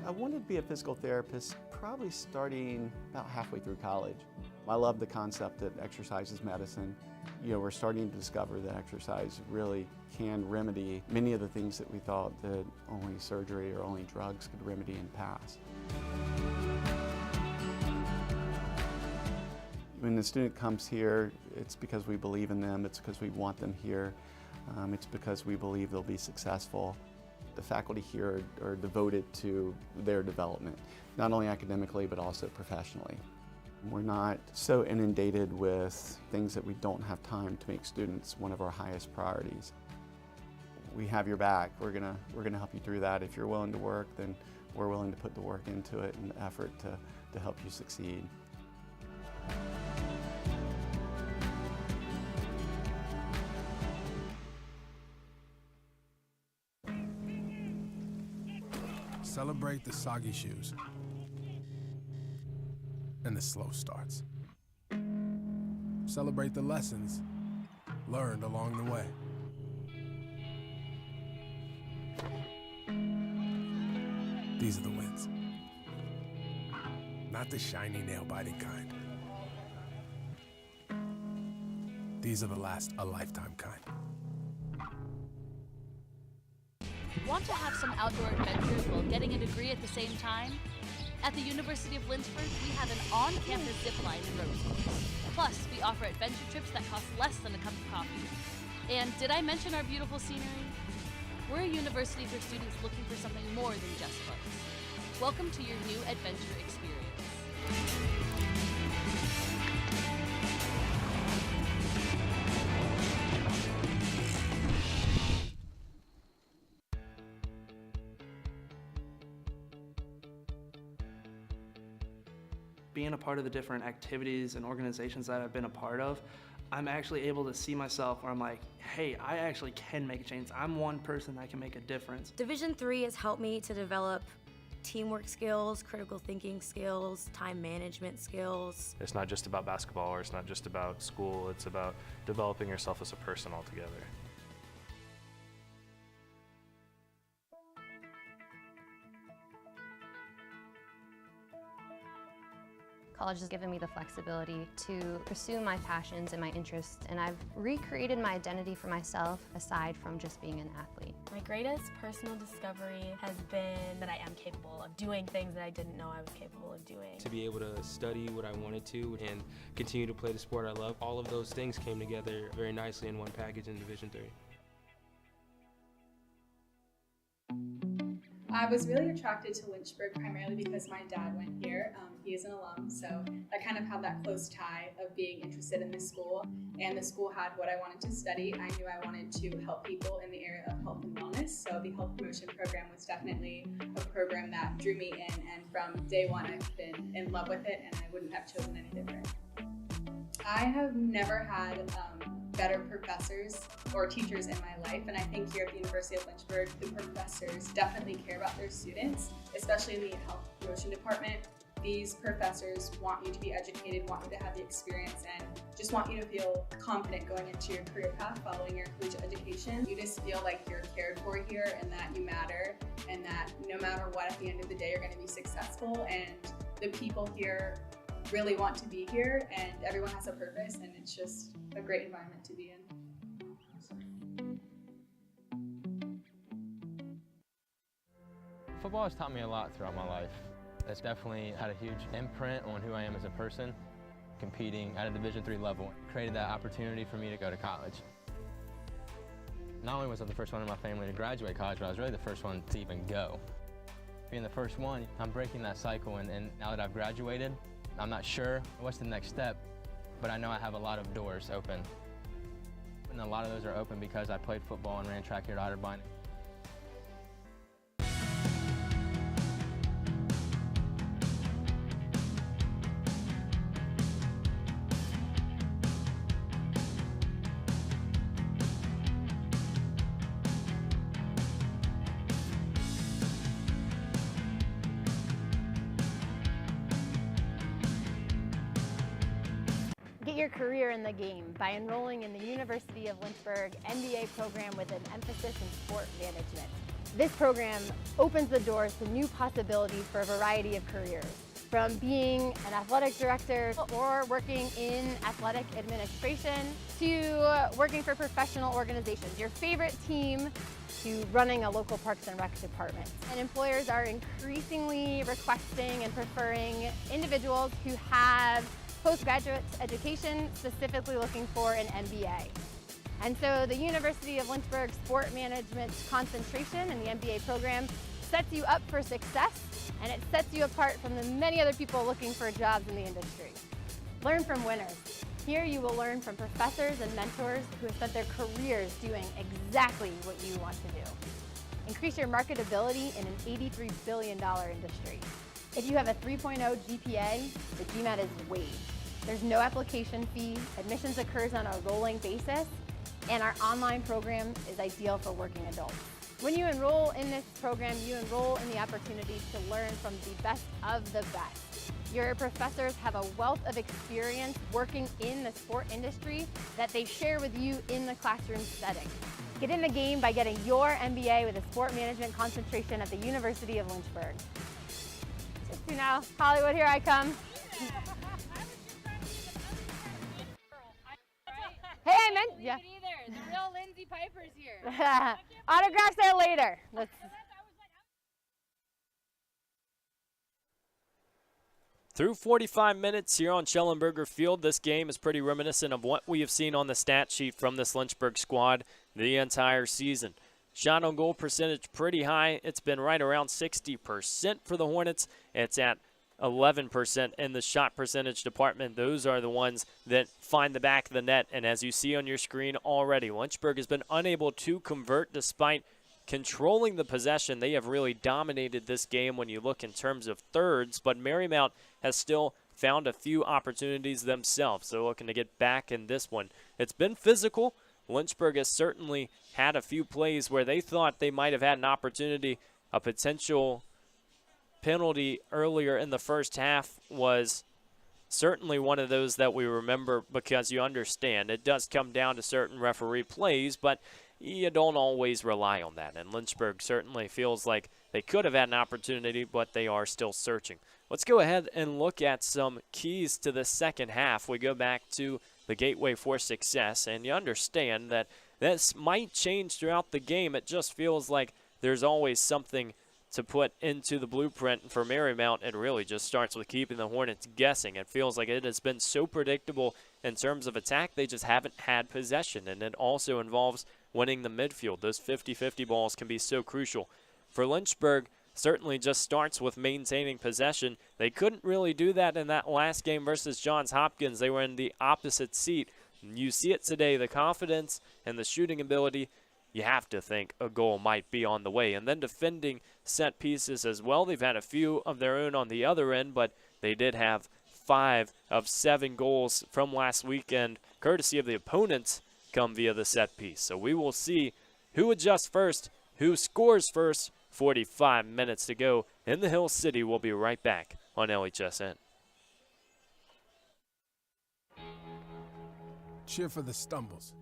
I wanted to be a physical therapist probably starting about halfway through college. I love the concept that exercise is medicine. You know, we're starting to discover that exercise really can remedy many of the things that we thought that only surgery or only drugs could remedy in the past. When the student comes here, it's because we believe in them, it's because we want them here, it's because we believe they'll be successful. The faculty here are devoted to their development, not only academically but also professionally. We're not so inundated with things that we don't have time to make students one of our highest priorities. We have your back. We're gonna help you through that. If you're willing to work, then we're willing to put the work into it and the effort to help you succeed. Celebrate the soggy shoes and the slow starts. Celebrate the lessons learned along the way. These are the wins. Not the shiny nail-biting kind. These are the last a lifetime kind. Want to have some outdoor adventures while getting a degree at the same time? At the University of Lynchburg, we have an on-campus zip line and rope course. Plus, we offer adventure trips that cost less than a cup of coffee. And did I mention our beautiful scenery? We're a university for students looking for something more than just books. Welcome to your new adventure experience. being a part of the different activities and organizations that I've been a part of, I'm actually able to see myself where I'm like, hey, I actually can make a change. I'm one person that can make a difference. Division III has helped me to develop teamwork skills, critical thinking skills, time management skills. It's not just about basketball, or it's not just about school, it's about developing yourself as a person altogether. College has given me the flexibility to pursue my passions and my interests, and I've recreated my identity for myself aside from just being an athlete. My greatest personal discovery has been that I am capable of doing things that I didn't know I was capable of doing. To be able to study what I wanted to and continue to play the sport I love, all of those things came together very nicely in one package in Division III. I was really attracted to Lynchburg primarily because my dad went here. He is an alum, so I kind of had that close tie of being interested in this school, and the school had what I wanted to study. I knew I wanted to help people in the area of health and wellness, so the health promotion program was definitely a program that drew me in, and from day one I've been in love with it, and I wouldn't have chosen any different. I have never had better professors or teachers in my life, and I think here at the University of Lynchburg, the professors definitely care about their students, especially in the health promotion department. These professors want you to be educated, want you to have the experience, and just want you to feel confident going into your career path following your collegiate education. You just feel like you're cared for here and that you matter, and that no matter what, at the end of the day, you're going to be successful, and the people here really want to be here, and everyone has a purpose, and it's just a great environment to be in. Football has taught me a lot throughout my life. It's definitely had a huge imprint on who I am as a person. Competing at a Division III level created that opportunity for me to go to college. Not only was I the first one in my family to graduate college, but I was really the first one to even go. Being the first one, I'm breaking that cycle, and now that I've graduated, I'm not sure what's the next step, but I know I have a lot of doors open. And a lot of those are open because I played football and ran track here at Otterbein. Get your career in the game by enrolling in the University of Lynchburg MBA program with an emphasis in sport management. This program opens the doors to new possibilities for a variety of careers, from being an athletic director or working in athletic administration to working for professional organizations, your favorite team, to running a local Parks and Rec department. And employers are increasingly requesting and preferring individuals who have postgraduate education, specifically looking for an MBA. And so the University of Lynchburg Sport Management concentration in the MBA program sets you up for success, and it sets you apart from the many other people looking for jobs in the industry. Learn from winners. Here you will learn from professors and mentors who have spent their careers doing exactly what you want to do. Increase your marketability in an $83 billion industry. If you have a 3.0 GPA, the GMAT is waived. There's no application fee, admissions occurs on a rolling basis, and our online program is ideal for working adults. When you enroll in this program, you enroll in the opportunity to learn from the best of the best. Your professors have a wealth of experience working in the sport industry that they share with you in the classroom setting. Get in the game by getting your MBA with a sport management concentration at the University of Lynchburg. So now, Hollywood, here I come. Hey, I meant, yeah. The real Lindsay Piper's here. Autographs there later. Through 45 minutes here on Schellenberger Field, this game is pretty reminiscent of what we have seen on the stat sheet from this Lynchburg squad the entire season. Shot on goal percentage pretty high. It's been right around 60% for the Hornets. It's at 11% in the shot percentage department. Those are the ones that find the back of the net. And as you see on your screen already, Lynchburg has been unable to convert despite controlling the possession. They have really dominated this game when you look in terms of thirds, but Marymount has still found a few opportunities themselves. They're looking to get back in this one. It's been physical. Lynchburg has certainly had a few plays where they thought they might have had an opportunity. A potential penalty earlier in the first half was certainly one of those that we remember, because you understand it does come down to certain referee plays, but you don't always rely on that. And Lynchburg certainly feels like they could have had an opportunity, but they are still searching. Let's go ahead and look at some keys to the second half. We go back to the gateway for success, and you understand that this might change throughout the game. It just feels like there's always something to put into the blueprint for Marymount. It really just starts with keeping the Hornets guessing. It feels like it has been so predictable in terms of attack. They just haven't had possession, and it also involves winning the midfield. Those 50-50 balls can be so crucial. For Lynchburg, certainly just starts with maintaining possession. They couldn't really do that in that last game versus Johns Hopkins. They were in the opposite seat. You see it today, the confidence and the shooting ability. You have to think a goal might be on the way. And then defending set pieces as well. They've had a few of their own on the other end, but they did have 5 of 7 goals from last weekend, courtesy of the opponents, come via the set piece. So we will see who adjusts first, who scores first. 45 minutes to go in the Hill City. We'll be right back on LHSN. Cheer for the stumbles.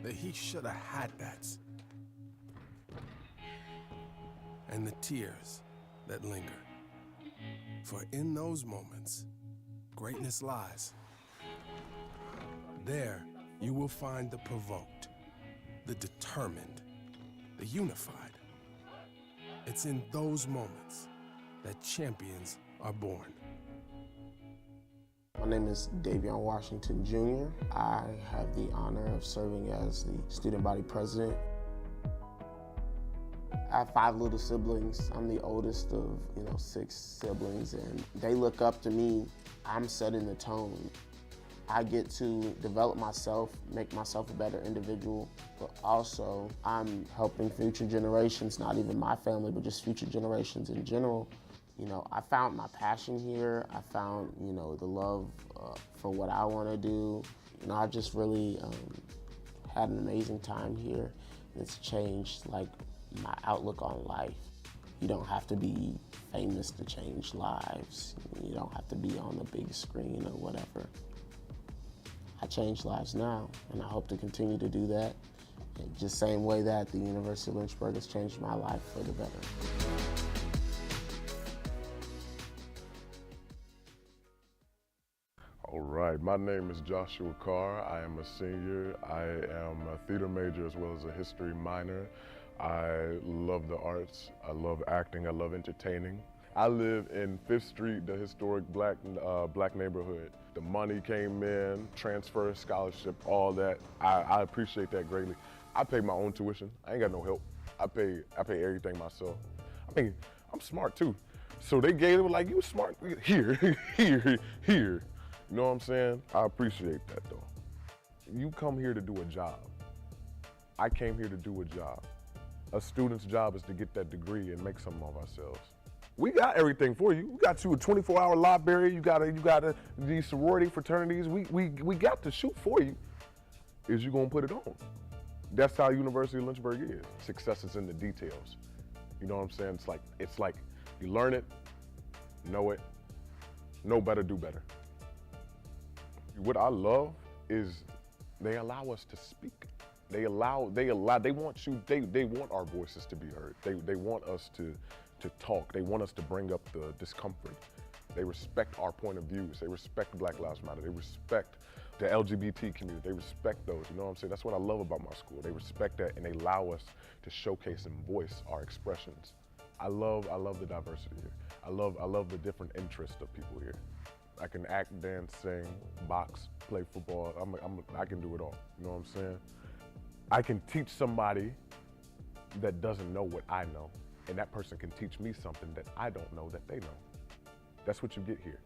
The he should have had that's. And the tears that linger. For in those moments, greatness lies. There you will find the provoked, the determined, the unified. It's in those moments that champions are born. My name is Davion Washington Jr. I have the honor of serving as the student body president. I have 5 little siblings. I'm the oldest of 6 siblings, and they look up to me. I'm setting the tone. I get to develop myself, make myself a better individual, but also I'm helping future generations, not even my family, but just future generations in general. I found my passion here. I found, the love for what I want to do. I've just really had an amazing time here. It's changed, my outlook on life. You don't have to be famous to change lives. You don't have to be on the big screen or whatever. I change lives now, and I hope to continue to do that. Just same way that the University of Lynchburg has changed my life for the better. All right, my name is Joshua Carr. I am a senior. I am a theater major as well as a history minor. I love the arts. I love acting. I love entertaining. I live in 5th Street, the historic black neighborhood. The money came in, transfer, scholarship, all that. I appreciate that greatly. I pay my own tuition. I ain't got no help. I pay everything myself. I mean, I'm smart too. So they gave it like, you smart, here. You know what I'm saying? I appreciate that though. You come here to do a job. I came here to do a job. A student's job is to get that degree and make something of ourselves. We got everything for you. We got you a 24-hour library. You got these sorority fraternities. We got the shoot for you. Is you gonna put it on? That's how University of Lynchburg is. Success is in the details. You know what I'm saying? It's like you learn it, know better, do better. What I love is they allow us to speak. They want our voices to be heard. They want us to talk. They want us to bring up the discomfort. They respect our point of views. They respect Black Lives Matter. They respect the LGBT community. They respect those, you know what I'm saying? That's what I love about my school. They respect that, and they allow us to showcase and voice our expressions. I love the diversity here. I love the different interests of people here. I can act, dance, sing, box, play football. I can do it all, you know what I'm saying? I can teach somebody that doesn't know what I know, and that person can teach me something that I don't know that they know. That's what you get here.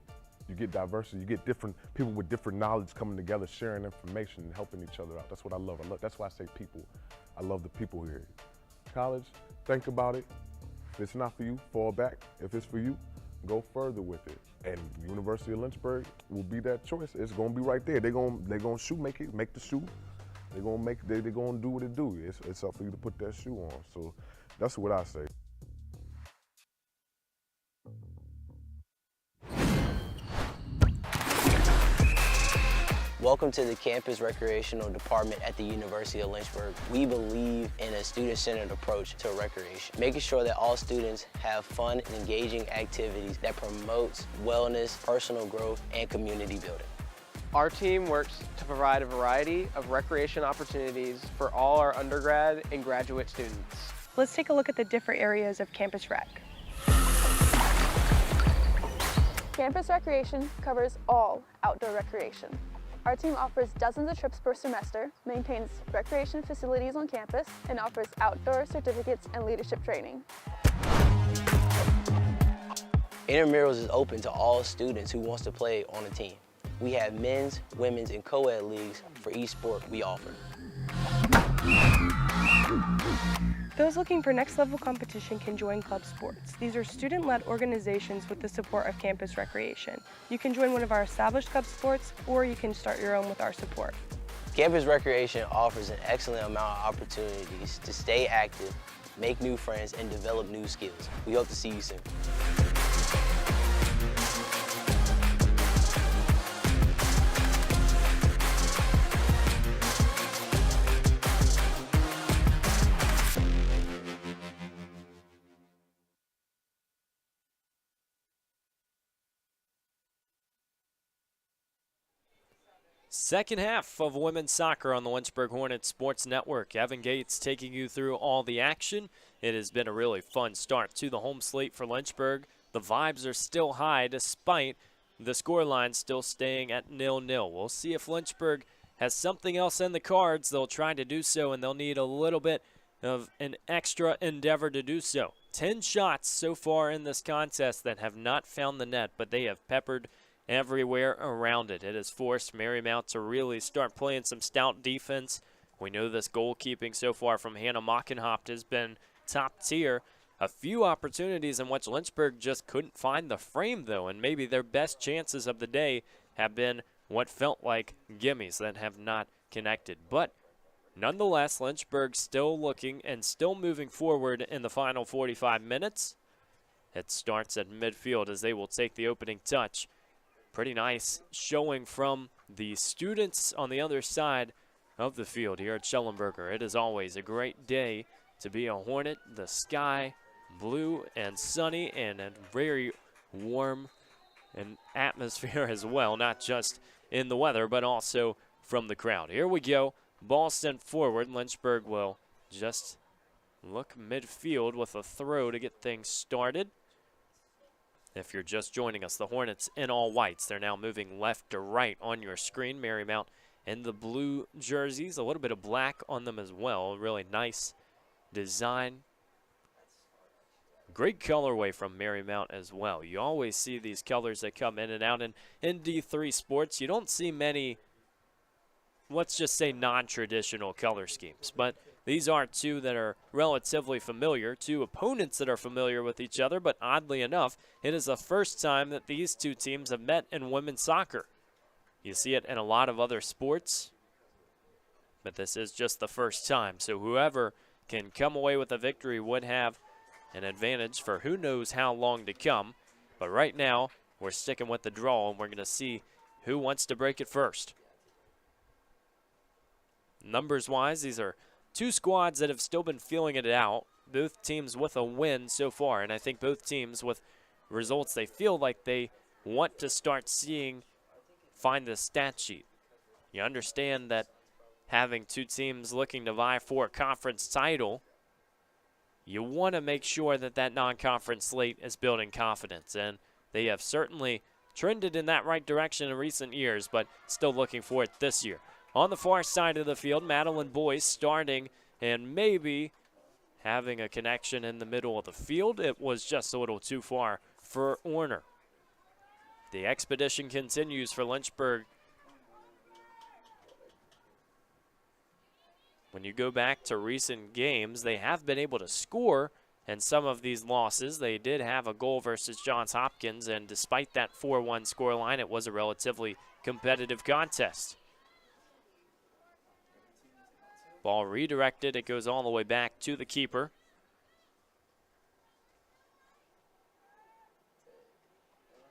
You get diversity, you get different people with different knowledge coming together, sharing information and helping each other out. That's what I love. That's why I say people. I love the people here. College, think about it. If it's not for you, fall back. If it's for you, go further with it. And University of Lynchburg will be that choice. It's gonna be right there. They're gonna shoe, make the shoe. They're gonna do what it do. It's up for you to put that shoe on. So that's what I say. Welcome to the Campus Recreational Department at the University of Lynchburg. We believe in a student-centered approach to recreation, making sure that all students have fun and engaging activities that promotes wellness, personal growth, and community building. Our team works to provide a variety of recreation opportunities for all our undergrad and graduate students. Let's take a look at the different areas of Campus Rec. Campus Recreation covers all outdoor recreation. Our team offers dozens of trips per semester, maintains recreation facilities on campus, and offers outdoor certificates and leadership training. Intramurals is open to all students who wants to play on a team. We have men's, women's, and co-ed leagues for each sport we offer. Those looking for next level competition can join club sports. These are student-led organizations with the support of Campus Recreation. You can join one of our established club sports, or you can start your own with our support. Campus Recreation offers an excellent amount of opportunities to stay active, make new friends, and develop new skills. We hope to see you soon. Second half of women's soccer on the Lynchburg Hornets Sports Network. Evan Gates taking you through all the action. It has been a really fun start to the home slate for Lynchburg. The vibes are still high despite the scoreline still staying at 0-0. We'll see if Lynchburg has something else in the cards. They'll try to do so, and they'll need a little bit of an extra endeavor to do so. 10 shots so far in this contest that have not found the net, but they have peppered everywhere around it. It has forced Marymount to really start playing some stout defense. We know this goalkeeping so far from Hannah Mockenhopt has been top tier. A few opportunities in which Lynchburg just couldn't find the frame, though, and maybe their best chances of the day have been what felt like gimmies that have not connected. But nonetheless, Lynchburg still looking and still moving forward in the final 45 minutes. It starts at midfield as they will take the opening touch. Pretty nice showing from the students on the other side of the field here at Schellenberger. It is always a great day to be a Hornet. The sky blue and sunny and a very warm and atmosphere as well, not just in the weather but also from the crowd. Here we go. Ball sent forward. Lynchburg will just look midfield with a throw to get things started. If you're just joining us, the Hornets in all whites. They're now moving left to right on your screen. Marymount in the blue jerseys, a little bit of black on them as well. Really nice design. Great colorway from Marymount as well. You always see these colors that come in and out. And in D3 sports, you don't see many, let's just say, non-traditional color schemes. But these are two that are relatively familiar, two opponents that are familiar with each other, but oddly enough, it is the first time that these two teams have met in women's soccer. You see it in a lot of other sports, but this is just the first time. So whoever can come away with a victory would have an advantage for who knows how long to come. But right now, we're sticking with the draw, and we're going to see who wants to break it first. Numbers-wise, these are two squads that have still been feeling it out. Both teams with a win so far, and I think both teams with results they feel like they want to start seeing find the stat sheet. You understand that having two teams looking to vie for a conference title, you want to make sure that that non-conference slate is building confidence, and they have certainly trended in that right direction in recent years, but still looking for it this year. On the far side of the field, Madeline Boyce starting and maybe having a connection in the middle of the field. It was just a little too far for Orner. The expedition continues for Lynchburg. When you go back to recent games, they have been able to score And some of these losses, they did have a goal versus Johns Hopkins, and despite that 4-1 scoreline, it was a relatively competitive contest. Ball redirected, it goes all the way back to the keeper.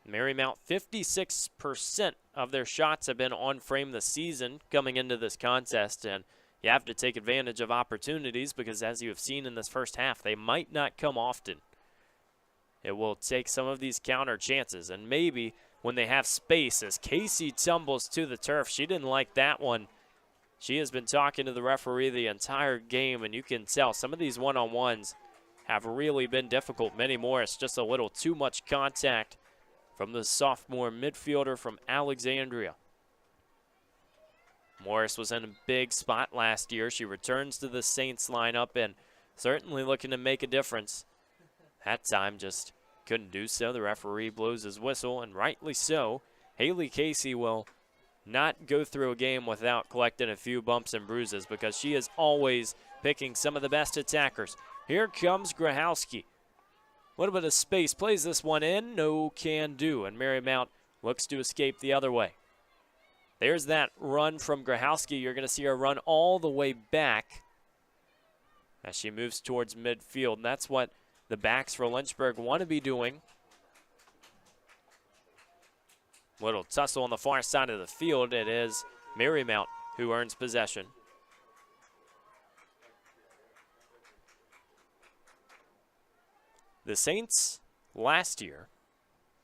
Marymount, 56% of their shots have been on frame this season coming into this contest, and you have to take advantage of opportunities because, as you have seen in this first half, they might not come often. It will take some of these counter chances, and maybe when they have space, as Casey tumbles to the turf. She didn't like that one. She has been talking to the referee the entire game, and you can tell some of these one-on-ones have really been difficult. Minnie Morris, just a little too much contact from the sophomore midfielder from Alexandria. Morris was in a big spot last year. She returns to the Saints lineup and certainly looking to make a difference. That time just couldn't do so. The referee blows his whistle, and rightly so. Haley Casey will not go through a game without collecting a few bumps and bruises because she is always picking some of the best attackers. Here comes Grahowski. A little bit of space, plays this one in, no can do, and Marymount looks to escape the other way. There's that run from Grahowski. You're going to see her run all the way back as she moves towards midfield, and that's what the backs for Lynchburg want to be doing. Little tussle on the far side of the field. It is Marymount who earns possession. The Saints last year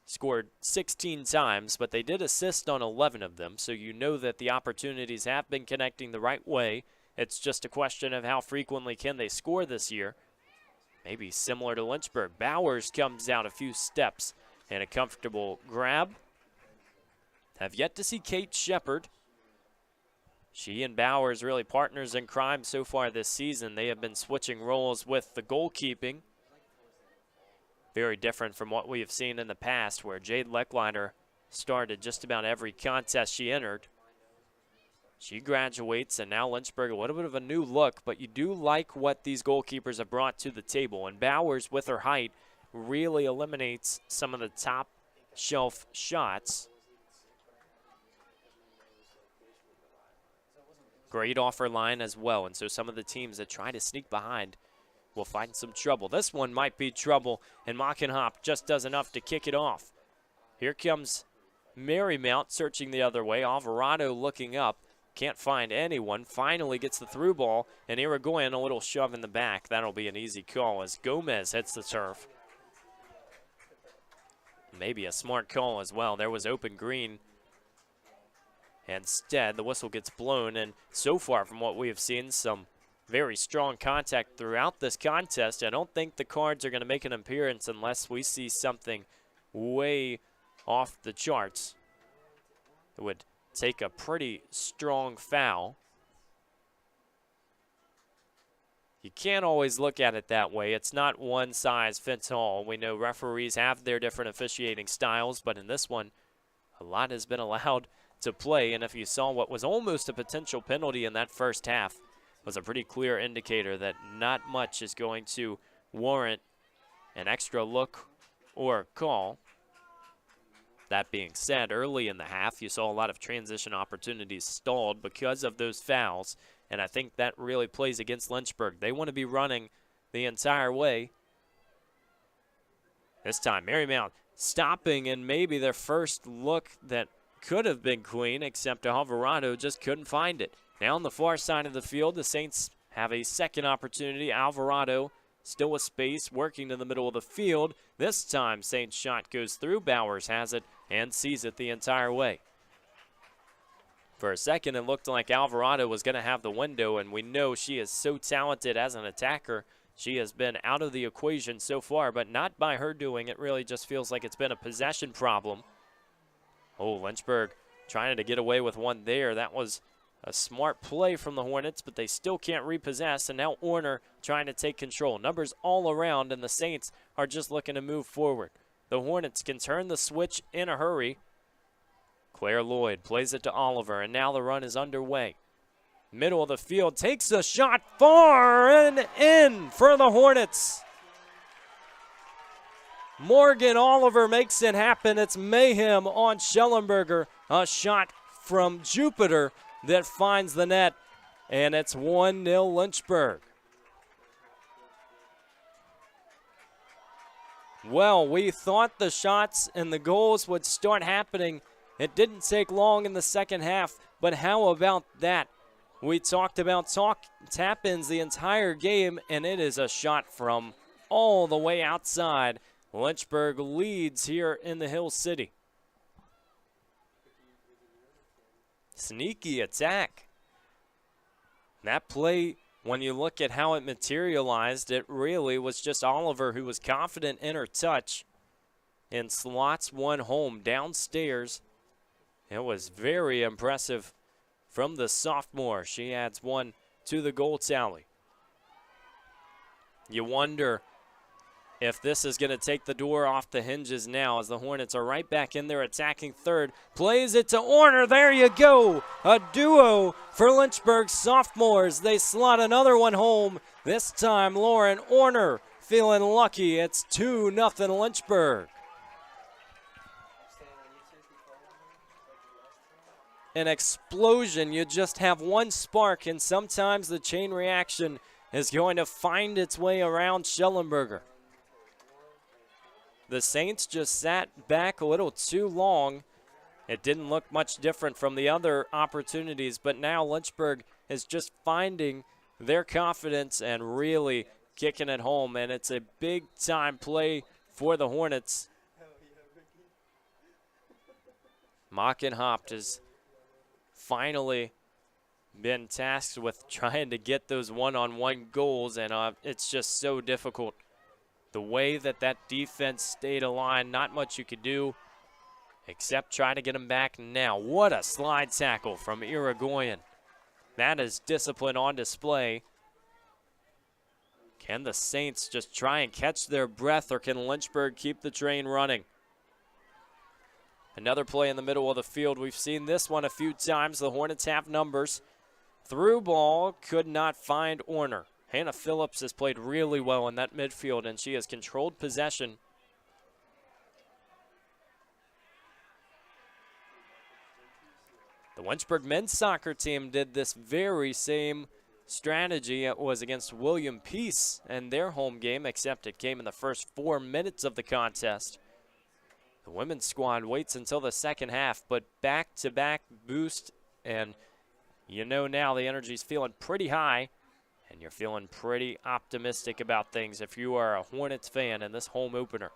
scored 16 times, but they did assist on 11 of them, so you know that the opportunities have been connecting the right way. It's just a question of how frequently can they score this year. Maybe similar to Lynchburg. Bowers comes down a few steps and a comfortable grab. Have yet to see Kate Shepard. She and Bowers really partners in crime so far this season. They have been switching roles with the goalkeeping. Very different from what we have seen in the past, where Jade Leckliner started just about every contest she entered. She graduates, and now Lynchburg, a little bit of a new look, but you do like what these goalkeepers have brought to the table. And Bowers, with her height, really eliminates some of the top shelf shots. Great offer line as well, and so some of the teams that try to sneak behind will find some trouble. This one might be trouble, and Mockenhop just does enough to kick it off. Here comes Marymount searching the other way. Alvarado looking up. Can't find anyone. Finally gets the through ball, and Irigoyen a little shove in the back. That'll be an easy call as Gomez hits the turf. Maybe a smart call as well. There was open green. Instead, the whistle gets blown, and so far from what we have seen, some very strong contact throughout this contest. I don't think the Cards are going to make an appearance unless we see something way off the charts. It would take a pretty strong foul. You can't always look at it that way. It's not one size fits all. We know referees have their different officiating styles, but in this one, a lot has been allowed to play, and if you saw what was almost a potential penalty in that first half, was a pretty clear indicator that not much is going to warrant an extra look or call. That being said, early in the half, you saw a lot of transition opportunities stalled because of those fouls, and I think that really plays against Lynchburg. They want to be running the entire way. This time, Marymount stopping, and maybe their first look that could have been clean, except Alvarado just couldn't find it. Now on the far side of the field, the Saints have a second opportunity. Alvarado still with space, working to the middle of the field. This time, Saints' shot goes through. Bowers has it and sees it the entire way. For a second, it looked like Alvarado was going to have the window, and we know she is so talented as an attacker. She has been out of the equation so far, but not by her doing. It really just feels like it's been a possession problem. Oh, Lynchburg trying to get away with one there. That was a smart play from the Hornets, but they still can't repossess, and now Orner trying to take control. Numbers all around, and the Saints are just looking to move forward. The Hornets can turn the switch in a hurry. Claire Lloyd plays it to Oliver, and now the run is underway. Middle of the field, takes a shot far and in for the Hornets. Morgan Oliver makes it happen. It's mayhem on Schellenberger. A shot from Jupiter that finds the net, and it's 1-0 Lynchburg. Well, we thought the shots and the goals would start happening. It didn't take long in the second half, but how about that? We talked about tap-ins the entire game, and it is a shot from all the way outside. Lynchburg leads here in the Hill City. Sneaky attack. That play, when you look at how it materialized, it really was just Oliver who was confident in her touch and slots one home downstairs. It was very impressive from the sophomore. She adds one to the goal tally. You wonder if this is going to take the door off the hinges now, as the Hornets are right back in there attacking third. Plays it to Orner. There you go. A duo for Lynchburg sophomores. They slot another one home. This time Lauren Orner feeling lucky. It's 2-0 Lynchburg. An explosion. You just have one spark, and sometimes the chain reaction is going to find its way around Schellenberger. The Saints just sat back a little too long. It didn't look much different from the other opportunities, but now Lynchburg is just finding their confidence and really kicking it home, and it's a big-time play for the Hornets. Mockenhaupt has finally been tasked with trying to get those one-on-one goals, and it's just so difficult. The way that defense stayed aligned, not much you could do except try to get him back now. What a slide tackle from Irigoyen. That is discipline on display. Can the Saints just try and catch their breath, or can Lynchburg keep the train running? Another play in the middle of the field. We've seen this one a few times. The Hornets have numbers. Through ball, could not find Orner. Hannah Phillips has played really well in that midfield, and she has controlled possession. The Lynchburg men's soccer team did this very same strategy. It was against William Peace and their home game, except it came in the first 4 minutes of the contest. The women's squad waits until the second half, but back-to-back boost, and you know now the energy's feeling pretty high. And you're feeling pretty optimistic about things if you are a Hornets fan in this home opener.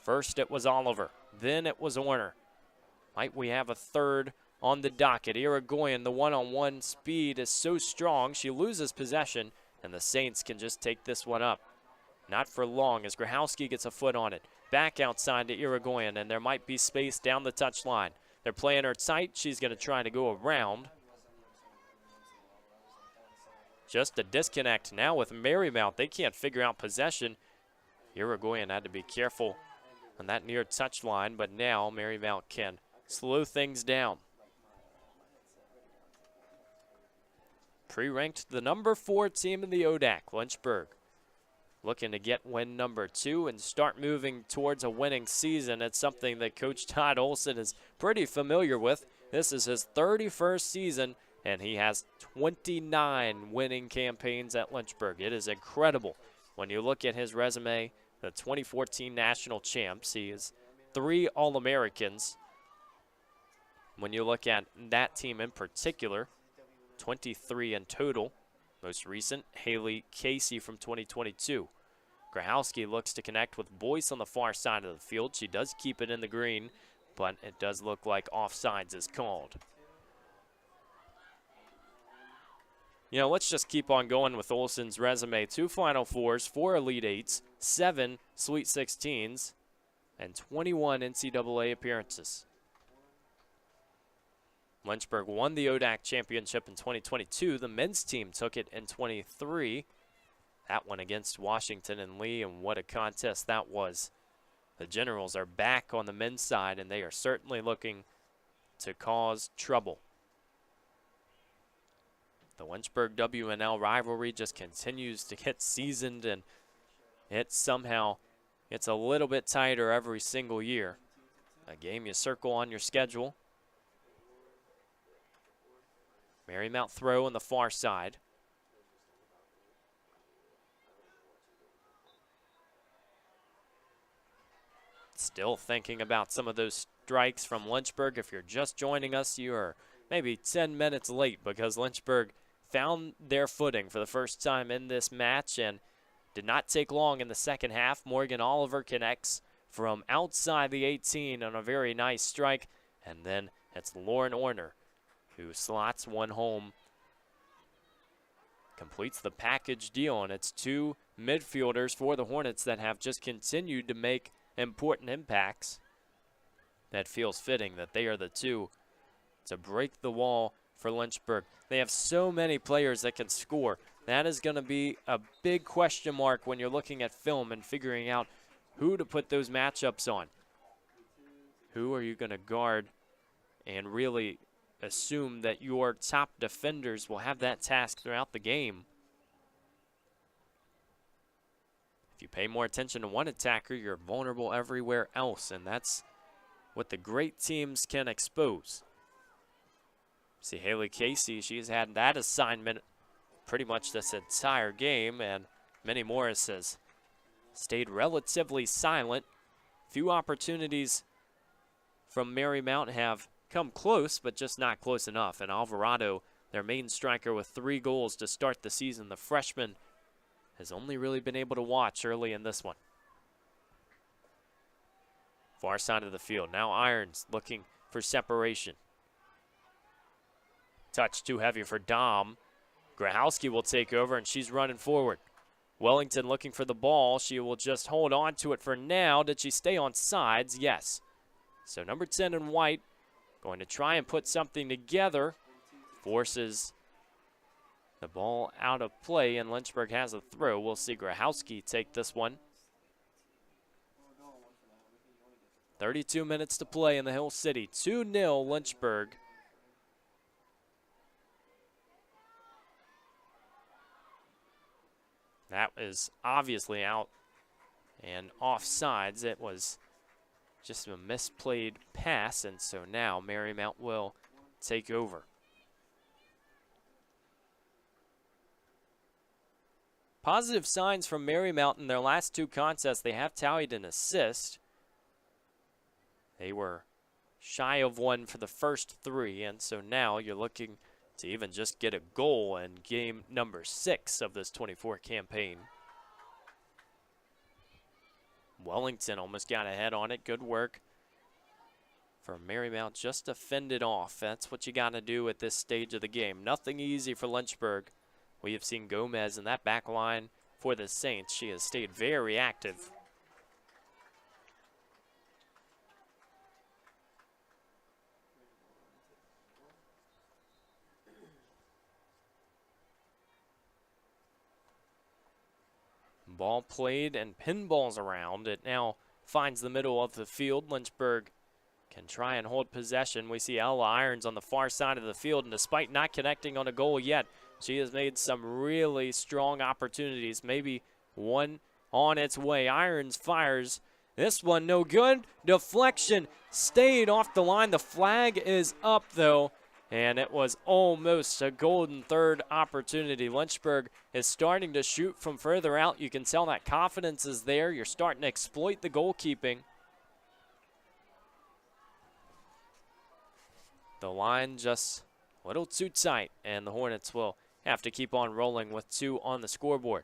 First it was Oliver, then it was Orner. Might we have a third on the docket? Irigoyen, the one-on-one speed is so strong, she loses possession, and the Saints can just take this one up. Not for long as Grahowski gets a foot on it. Back outside to Irigoyen, and there might be space down the touchline. They're playing her tight. She's going to try to go around. Just a disconnect now with Marymount. They can't figure out possession. Irigoyen had to be careful on that near touchline, but now Marymount can slow things down. Pre-ranked the number 4 team in the ODAC, Lynchburg. Looking to get win number 2 and start moving towards a winning season. It's something that Coach Todd Olson is pretty familiar with. This is his 31st season, and he has 29 winning campaigns at Lynchburg. It is incredible. When you look at his resume, the 2014 national champs, he is 3 All-Americans. When you look at that team in particular, 23 in total. Most recent, Haley Casey from 2022. Grahowski looks to connect with Boyce on the far side of the field. She does keep it in the green, but it does look like offsides is called. You know, let's just keep on going with Olson's resume. 2 Final Fours, 4 Elite Eights, 7 Sweet 16s, and 21 NCAA appearances. Lynchburg won the ODAC championship in 2022. The men's team took it in 23. That one against Washington and Lee, and what a contest that was. The Generals are back on the men's side, and they are certainly looking to cause trouble. The Lynchburg WNL rivalry just continues to get seasoned, and it somehow It's a little bit tighter every single year. A game you circle on your schedule. Marymount throw on the far side. Still thinking about some of those strikes from Lynchburg. If you're just joining us, you are maybe 10 minutes late because Lynchburg found their footing for the first time in this match and did not take long in the second half. Morgan Oliver connects from outside the 18 on a very nice strike. And then it's Lauren Orner who slots one home. Completes the package deal, and it's two midfielders for the Hornets that have just continued to make important impacts. That feels fitting that they are the two to break the wall for Lynchburg. They have so many players that can score. That is going to be a big question mark when you're looking at film and figuring out who to put those matchups on. Who are you going to guard and really assume that your top defenders will have that task throughout the game? If you pay more attention to one attacker, you're vulnerable everywhere else, and that's what the great teams can expose. See Haley Casey, she's had that assignment pretty much this entire game, and Minnie Morris has stayed relatively silent. Few opportunities from Marymount have come close, but just not close enough. And Alvarado, their main striker with 3 goals to start the season, the freshman, has only really been able to watch early in this one. Far side of the field. Now Irons looking for separation. Touch too heavy for Dom. Grahowski will take over, and she's running forward. Wellington looking for the ball. She will just hold on to it for now. Did she stay on sides? Yes. So number 10 in white going to try and put something together. Forces the ball out of play, and Lynchburg has a throw. We'll see Grahowski take this one. 32 minutes to play in the Hill City. 2-0 Lynchburg. That is obviously out and offsides. It was just a misplayed pass, and so now Marymount will take over. Positive signs from Marymount in their last 2 contests. They have tallied an assist. They were shy of one for the first 3, and so now you're looking to even just get a goal in game number 6 of this 24 campaign. Wellington almost got ahead on it. Good work for Marymount just to fend it off. That's what you got to do at this stage of the game. Nothing easy for Lynchburg. We have seen Gomez in that back line for the Saints. She has stayed very active. Ball played and pinballs around. It now finds the middle of the field. Lynchburg can try and hold possession. We see Ella Irons on the far side of the field, and despite not connecting on a goal yet, she has made some really strong opportunities, maybe one on its way. Irons fires. This one no good. Deflection stayed off the line. The flag is up, though, and it was almost a golden third opportunity. Lynchburg is starting to shoot from further out. You can tell that confidence is there. You're starting to exploit the goalkeeping. The line just a little too tight, and the Hornets will have to keep on rolling with 2 on the scoreboard.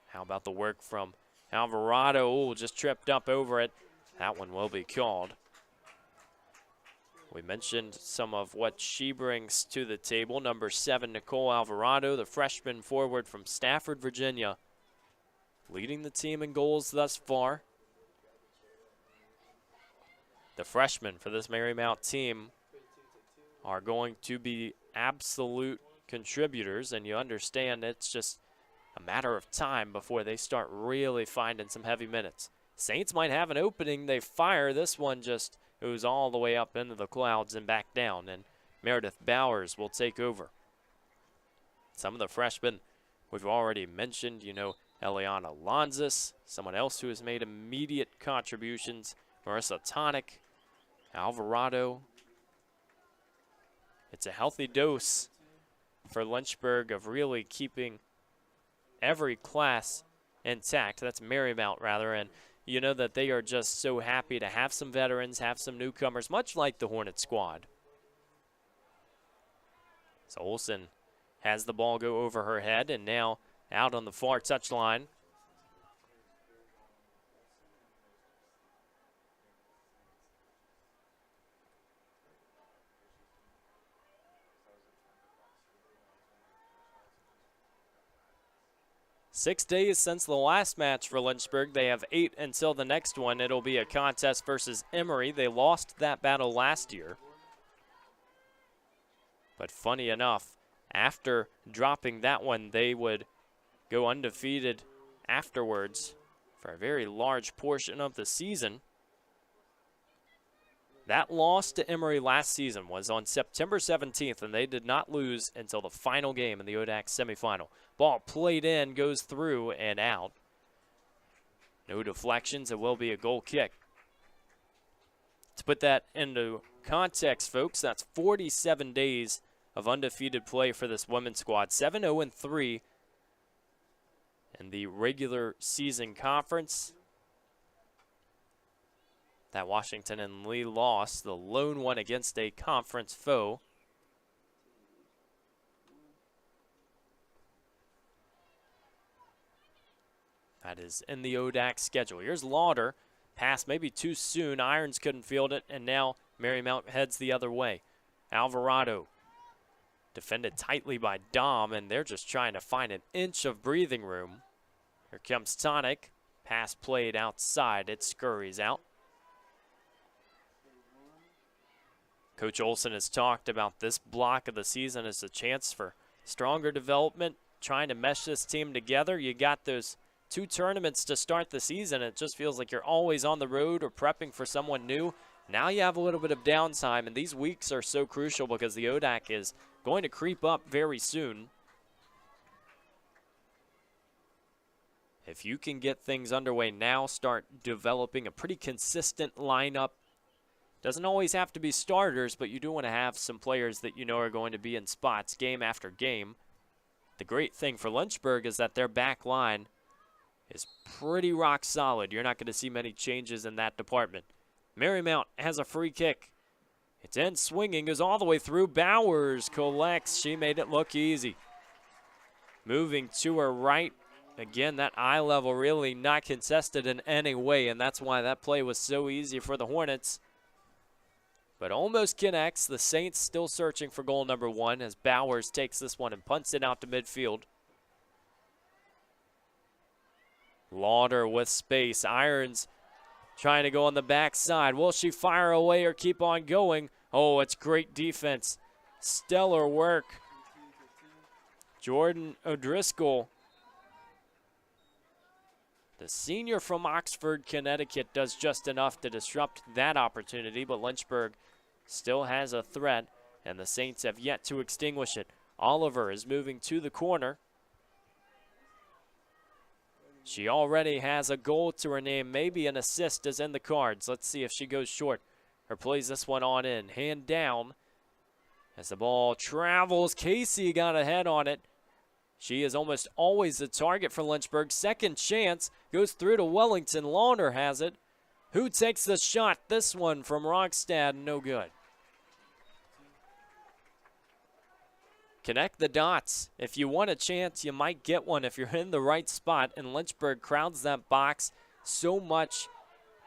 How about the work from Alvarado? Ooh, just tripped up over it. That one will be called. We mentioned some of what she brings to the table. Number 7, Nicole Alvarado, the freshman forward from Stafford, Virginia, leading the team in goals thus far. The freshmen for this Marymount team are going to be absolute contributors, and you understand it's just a matter of time before they start really finding some heavy minutes. Saints might have an opening. They fire. This one just goes all the way up into the clouds and back down, and Meredith Bowers will take over. Some of the freshmen we've already mentioned, you know, Eliana Lanzas, someone else who has made immediate contributions. Marissa Tonic, Alvarado. It's a healthy dose for Lynchburg of really keeping every class intact. That's Marymount, rather. And you know that they are just so happy to have some veterans, have some newcomers, much like the Hornet squad. So Olsen has the ball go over her head, and now out on the far touchline. Six days since the last match for Lynchburg. They have 8 until the next one. It'll be a contest versus Emory. They lost that battle last year. But funny enough, after dropping that one, they would go undefeated afterwards for a very large portion of the season. That loss to Emory last season was on September 17th, and they did not lose until the final game in the ODAC semifinal. Ball played in, goes through and out. No deflections. It will be a goal kick. To put that into context, folks, that's 47 days of undefeated play for this women's squad. 7-0-3 in the regular season conference. That Washington and Lee loss, the lone one against a conference foe. That is in the ODAC schedule. Here's Lauder. Pass maybe too soon. Irons couldn't field it, and now Marymount heads the other way. Alvarado defended tightly by Dom, and they're just trying to find an inch of breathing room. Here comes Tonic. Pass played outside. It scurries out. Coach Olsen has talked about this block of the season as a chance for stronger development, trying to mesh this team together. You got those 2 tournaments to start the season. It just feels like you're always on the road or prepping for someone new. Now you have a little bit of downtime, and these weeks are so crucial because the ODAC is going to creep up very soon. If you can get things underway now, start developing a pretty consistent lineup. Doesn't always have to be starters, but you do want to have some players that you know are going to be in spots game after game. The great thing for Lynchburg is that their back line is pretty rock solid. You're not going to see many changes in that department. Marymount has a free kick. It's in swinging, goes all the way through. Bowers collects. She made it look easy. Moving to her right. Again, that eye level really not contested in any way, and that's why that play was so easy for the Hornets. But almost connects. The Saints still searching for goal number 1 as Bowers takes this one and punts it out to midfield. Lauder with space. Irons trying to go on the backside. Will she fire away or keep on going? Oh, it's great defense. Stellar work. Jordan O'Driscoll, the senior from Oxford, Connecticut, does just enough to disrupt that opportunity, but Lynchburg still has a threat, and the Saints have yet to extinguish it. Oliver is moving to the corner. She already has a goal to her name. Maybe an assist is in the cards. Let's see if she goes short or plays this one on in. Hand down as the ball travels. Casey got a head on it. She is almost always the target for Lynchburg. Second chance goes through to Wellington. Lauder has it. Who takes the shot? This one from Rockstad, no good. Connect the dots. If you want a chance, you might get one if you're in the right spot, and Lynchburg crowds that box so much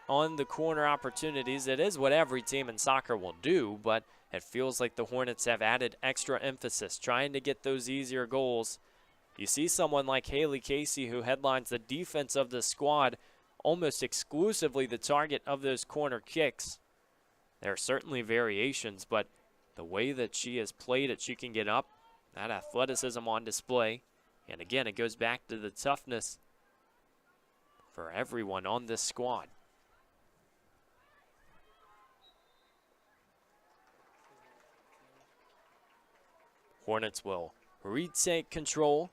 on the corner opportunities. It is what every team in soccer will do, but it feels like the Hornets have added extra emphasis, trying to get those easier goals. You see someone like Haley Casey, who headlines the defense of the squad, almost exclusively the target of those corner kicks. There are certainly variations, but the way that she has played it, she can get up. That athleticism on display. And again, it goes back to the toughness for everyone on this squad. Hornets will retake control.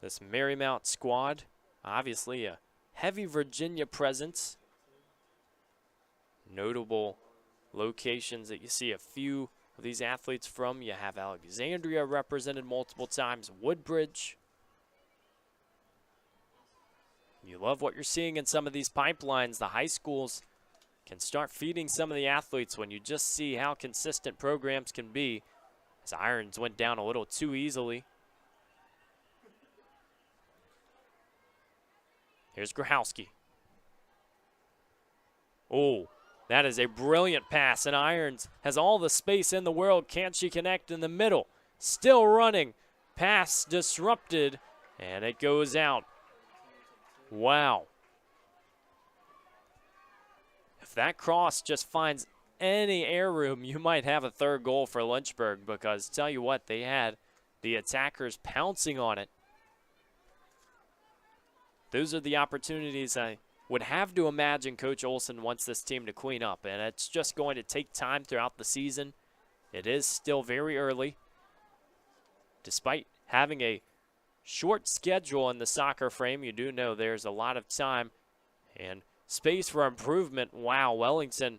This Marymount squad, obviously a heavy Virginia presence. Notable locations that you see a few of these athletes from. You have Alexandria represented multiple times, Woodbridge. You love what you're seeing in some of these pipelines. The high schools can start feeding some of the athletes when you just see how consistent programs can be. As Irons went down a little too easily. Here's Grahowski. Oh, that is a brilliant pass, and Irons has all the space in the world. Can't she connect in the middle? Still running. Pass disrupted, and it goes out. Wow. If that cross just finds any air room, you might have a third goal for Lynchburg, because tell you what, they had the attackers pouncing on it. Those are the opportunities I would have to imagine Coach Olson wants this team to clean up, and it's just going to take time throughout the season. It is still very early. Despite having a short schedule in the soccer frame, you do know there's a lot of time and space for improvement. Wow, Wellington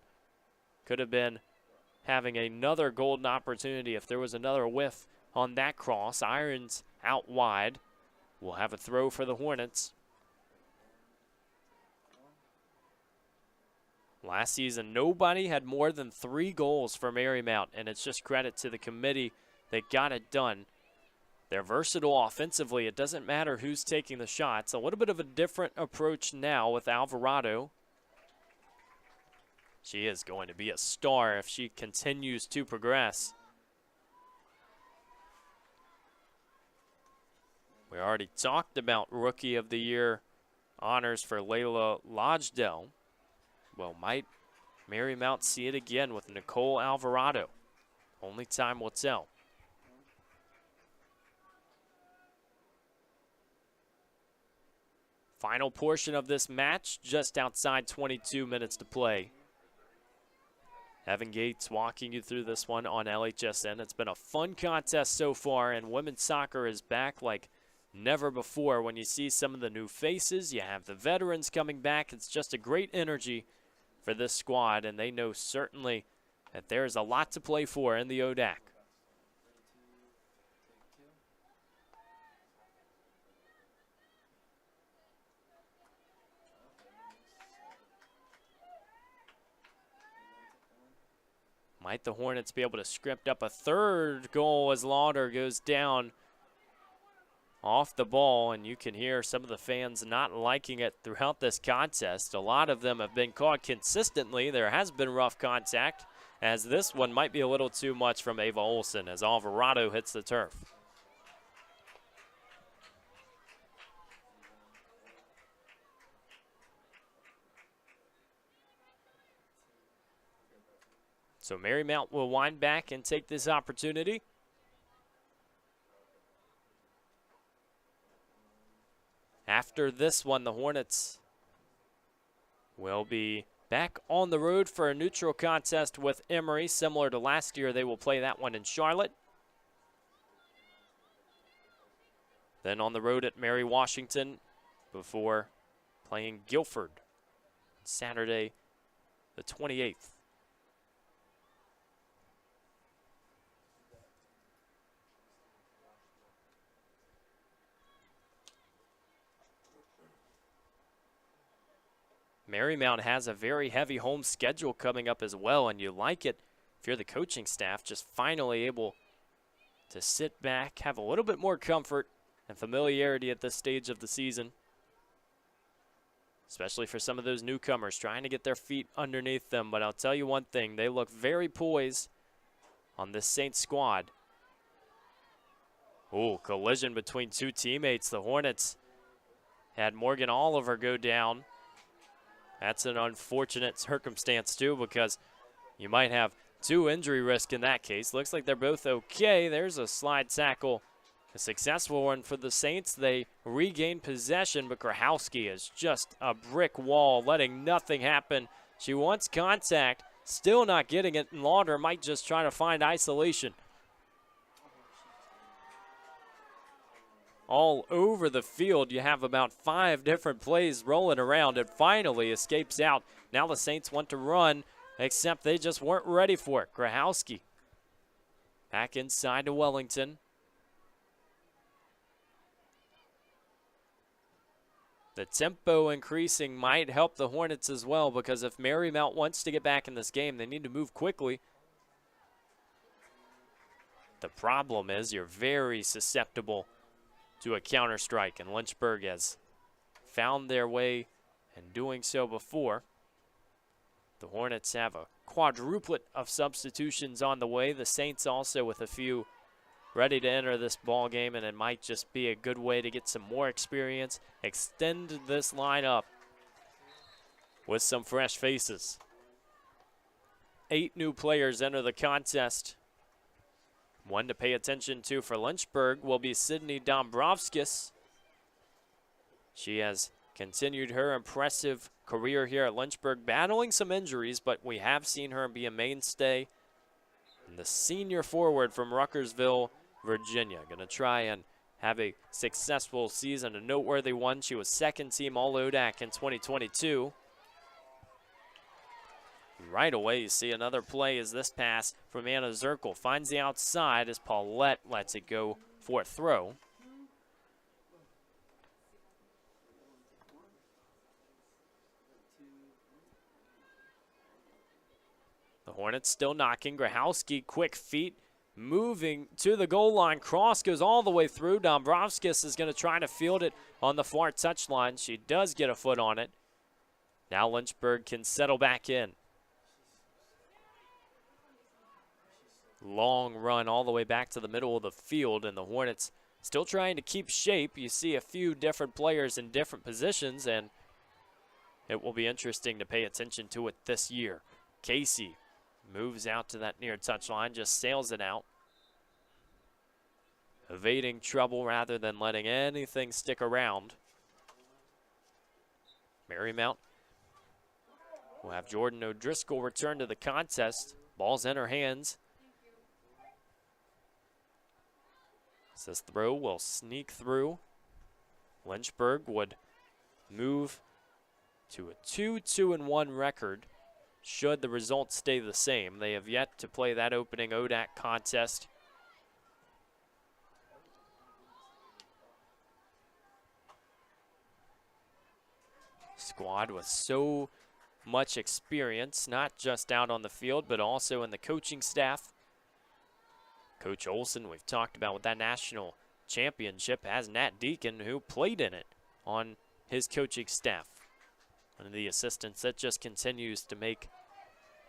could have been having another golden opportunity if there was another whiff on that cross. Irons out wide. We'll have a throw for the Hornets. Last season, nobody had more than 3 goals for Marymount, and it's just credit to the committee that got it done. They're versatile offensively. It doesn't matter who's taking the shots. A little bit of a different approach now with Alvarado. She is going to be a star if she continues to progress. We already talked about Rookie of the Year honors for Layla Lodgedale. Well, might Marymount see it again with Nicole Alvarado? Only time will tell. Final portion of this match, just outside 22 minutes to play. Evan Gates walking you through this one on LHSN. It's been a fun contest so far, and women's soccer is back like never before. When you see some of the new faces, you have the veterans coming back. It's just a great energy for this squad, and they know certainly that there is a lot to play for in the ODAC. Might the Hornets be able to script up a third goal as Lauder goes down off the ball, and you can hear some of the fans not liking it throughout this contest. A lot of them have been caught consistently. There has been rough contact, as this one might be a little too much from Ava Olson as Alvarado hits the turf. So Marymount will wind back and take this opportunity. After this one, the Hornets will be back on the road for a neutral contest with Emory. Similar to last year, they will play that one in Charlotte. Then on the road at Mary Washington before playing Guilford Saturday the 28th. Marymount has a very heavy home schedule coming up as well, and you like it if you're the coaching staff, just finally able to sit back, have a little bit more comfort and familiarity at this stage of the season, especially for some of those newcomers trying to get their feet underneath them. But I'll tell you one thing, they look very poised on this Saints squad. Oh, collision between two teammates. The Hornets had Morgan Oliver go down. That's an unfortunate circumstance, too, because you might have 2 injury risk in that case. Looks like they're both okay. There's a slide tackle, a successful one for the Saints. They regain possession, but Grahowski is just a brick wall, letting nothing happen. She wants contact, still not getting it, and Lauder might just try to find isolation. all over the field. You have about 5 different plays rolling around. It finally escapes out. Now the Saints want to run, except they just weren't ready for it. Grahowski back inside to Wellington. The tempo increasing might help the Hornets as well, because if Marymount wants to get back in this game, they need to move quickly. The problem is you're very susceptible to a counter strike, and Lynchburg has found their way in doing so before. The Hornets have a quadruplet of substitutions on the way. The Saints also with a few ready to enter this ball game, and it might just be a good way to get some more experience, extend this lineup with some fresh faces. 8 new players enter the contest. One to pay attention to for Lynchburg will be Sydney Dombrovskis. She has continued her impressive career here at Lynchburg, battling some injuries, but we have seen her be a mainstay. And the senior forward from Ruckersville, Virginia, going to try and have a successful season, a noteworthy one. She was second team All-ODAC in 2022. Right away, you see another play as this pass from Anna Zirkel finds the outside as Paulette lets it go for a throw. The Hornets still knocking. Grahowski, quick feet, moving to the goal line. Cross goes all the way through. Dombrovskis is going to try to field it on the far touchline. She does get a foot on it. Now Lynchburg can settle back in. Long run all the way back to the middle of the field, and the Hornets still trying to keep shape. You see a few different players in different positions, and it will be interesting to pay attention to it this year. Casey moves out to that near touchline, just sails it out. Evading trouble rather than letting anything stick around. Marymount will have Jordan O'Driscoll return to the contest. Ball's in her hands. This throw will sneak through. Lynchburg would move to a 2-2-1 record should the results stay the same. They have yet to play that opening ODAC contest. Squad with so much experience, not just out on the field, but also in the coaching staff. Coach Olson, we've talked about with that national championship, has Nat Deacon, who played in it, on his coaching staff. One of the assistants that just continues to make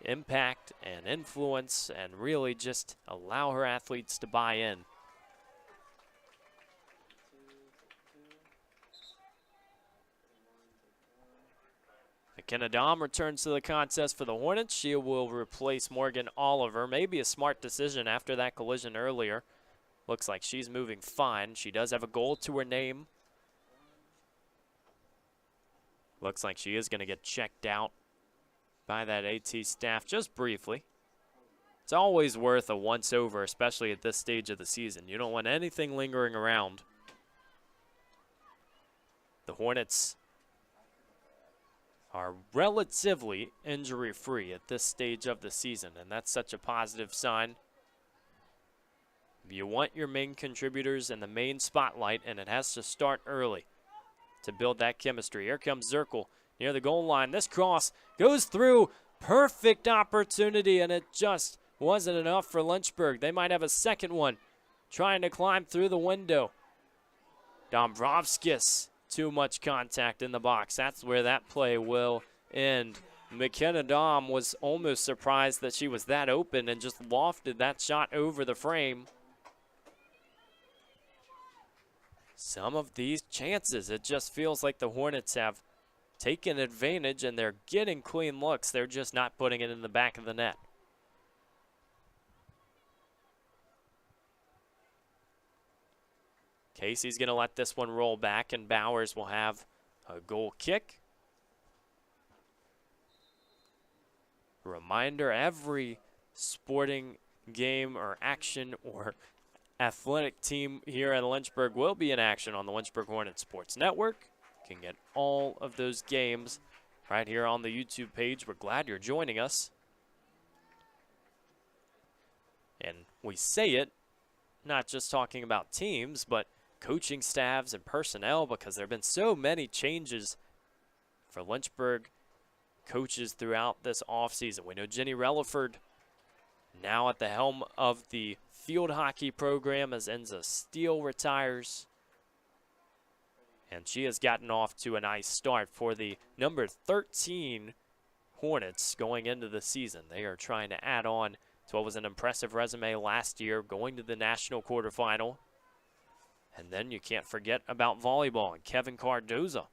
impact and influence and really just allow her athletes to buy in. McKenna Dom returns to the contest for the Hornets. She will replace Morgan Oliver. Maybe a smart decision after that collision earlier. Looks like she's moving fine. She does have a goal to her name. Looks like she is going to get checked out by that AT staff just briefly. It's always worth a once-over, especially at this stage of the season. You don't want anything lingering around. The Hornets are relatively injury-free at this stage of the season, and that's such a positive sign. You want your main contributors in the main spotlight, and it has to start early to build that chemistry. Here comes Zirkel near the goal line. This cross goes through. Perfect opportunity, and it just wasn't enough for Lynchburg. They might have a second one trying to climb through the window. Dombrovskis. Too much contact in the box. That's where that play will end. McKenna Dom was almost surprised that she was that open and just lofted that shot over the frame. Some of these chances, it just feels like the Hornets have taken advantage and they're getting clean looks. They're just not putting it in the back of the net. Casey's going to let this one roll back, and Bowers will have a goal kick. Reminder, every sporting game or action or athletic team here at Lynchburg will be in action on the Lynchburg Hornets Sports Network. You can get all of those games right here on the YouTube page. We're glad you're joining us. And we say it, not just talking about teams, but coaching staffs and personnel, because there have been so many changes for Lynchburg coaches throughout this offseason. We know Jenny Relaford now at the helm of the field hockey program as Enza Steele retires. And she has gotten off to a nice start for the number 13 Hornets going into the season. They are trying to add on to what was an impressive resume last year, going to the national quarterfinal. And then you can't forget about volleyball and Kevin Cardoza.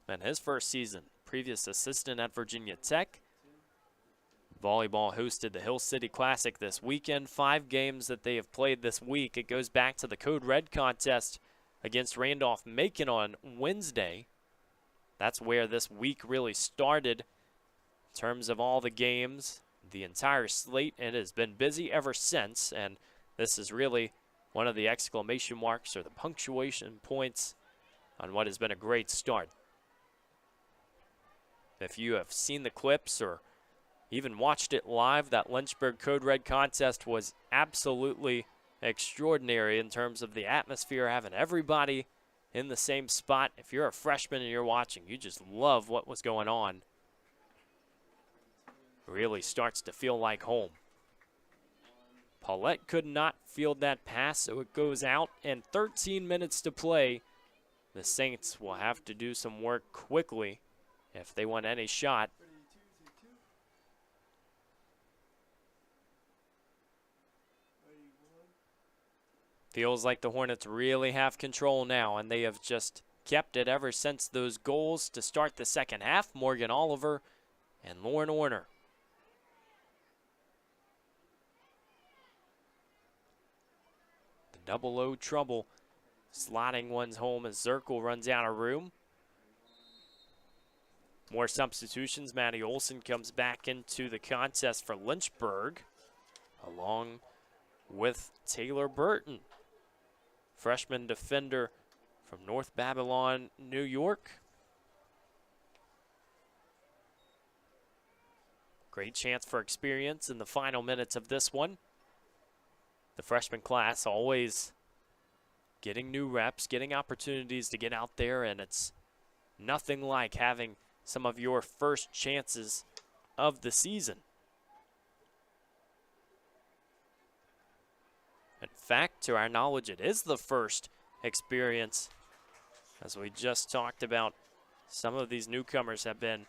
And his first season, previous assistant at Virginia Tech. Volleyball hosted the Hill City Classic this weekend. 5 games that they have played this week. It goes back to the Code Red contest against Randolph-Macon on Wednesday. That's where this week really started in terms of all the games, the entire slate, and it has been busy ever since. And this is really one of the exclamation marks or the punctuation points on what has been a great start. If you have seen the clips or even watched it live, that Lynchburg Code Red contest was absolutely extraordinary in terms of the atmosphere, having everybody in the same spot. If you're a freshman and you're watching, you just love what was going on. Really starts to feel like home. Paulette could not field that pass, so it goes out, and 13 minutes to play. The Saints will have to do some work quickly if they want any shot. Feels like the Hornets really have control now, and they have just kept it ever since those goals to start the second half. Morgan Oliver and Lauren Orner. The double O trouble, slotting one's home as Zirkle runs out of room. More substitutions. Maddie Olson comes back into the contest for Lynchburg, along with Taylor Burton, freshman defender from North Babylon, New York. Great chance for experience in the final minutes of this one. The freshman class always getting new reps, getting opportunities to get out there, and it's nothing like having some of your first chances of the season. In fact, to our knowledge, it is the first experience. As we just talked about, some of these newcomers have been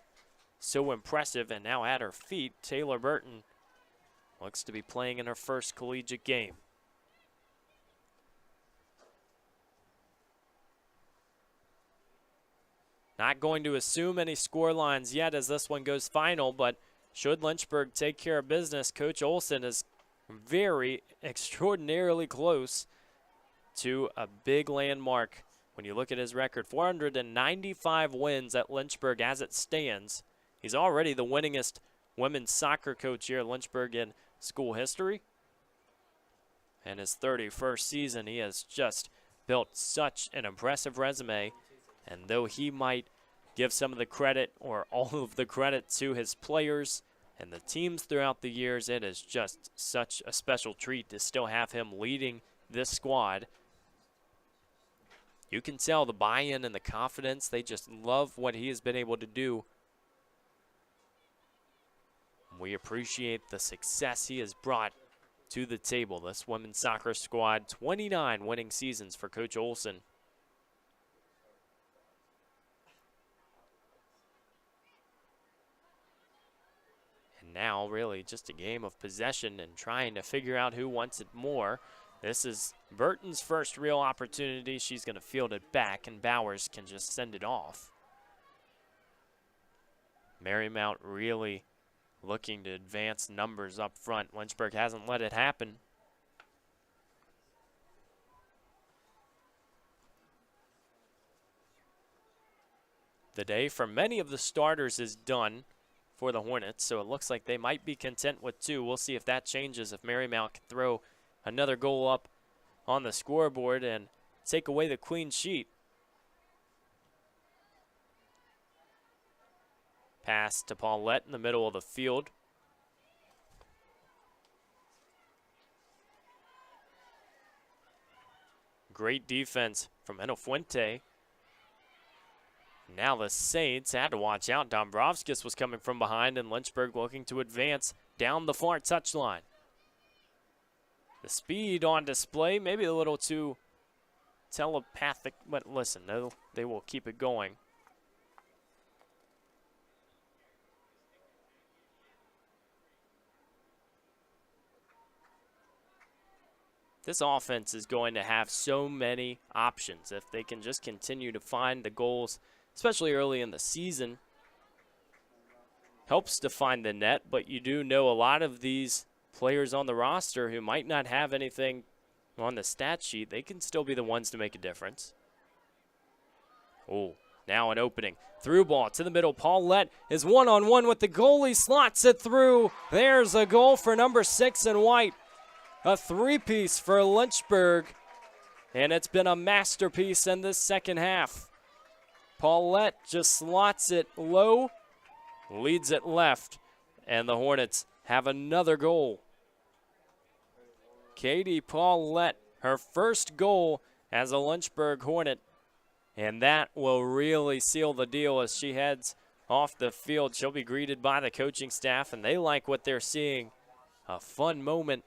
so impressive, and now at her feet, Taylor Burton looks to be playing in her first collegiate game. Not going to assume any score lines yet as this one goes final, but should Lynchburg take care of business, Coach Olson is very extraordinarily close to a big landmark. When you look at his record, 495 wins at Lynchburg as it stands. He's already the winningest women's soccer coach here at Lynchburg in school history. And his 31st season, he has just built such an impressive resume. And though he might give some of the credit or all of the credit to his players and the teams throughout the years, it is just such a special treat to still have him leading this squad. You can tell the buy-in and the confidence. They just love what he has been able to do. We appreciate the success he has brought to the table. This women's soccer squad, 29 winning seasons for Coach Olson. And now really just a game of possession and trying to figure out who wants it more. This is Burton's first real opportunity. She's going to field it back, and Bowers can just send it off. Marymount really looking to advance numbers up front. Lynchburg hasn't let it happen. The day for many of the starters is done for the Hornets, so it looks like they might be content with 2. We'll see if that changes, if Marymount can throw another goal up on the scoreboard and take away the clean sheet. Pass to Paulette in the middle of the field. Great defense from Enofuente. Now the Saints had to watch out. Dombrovskis was coming from behind, and Lynchburg looking to advance down the far touchline. The speed on display, maybe a little too telepathic, but listen, they will keep it going. This offense is going to have so many options if they can just continue to find the goals, especially early in the season. Helps to find the net, but you do know a lot of these players on the roster who might not have anything on the stat sheet, they can still be the ones to make a difference. Oh, now an opening. Through ball to the middle. Paulette is one-on-one with the goalie, slots it through. There's a goal for number 6 in white. A three-piece for Lynchburg, and it's been a masterpiece in this second half. Paulette just slots it low, leads it left, and the Hornets have another goal. Katie Paulette, her first goal as a Lynchburg Hornet, and that will really seal the deal as she heads off the field. She'll be greeted by the coaching staff, and they like what they're seeing. A fun moment.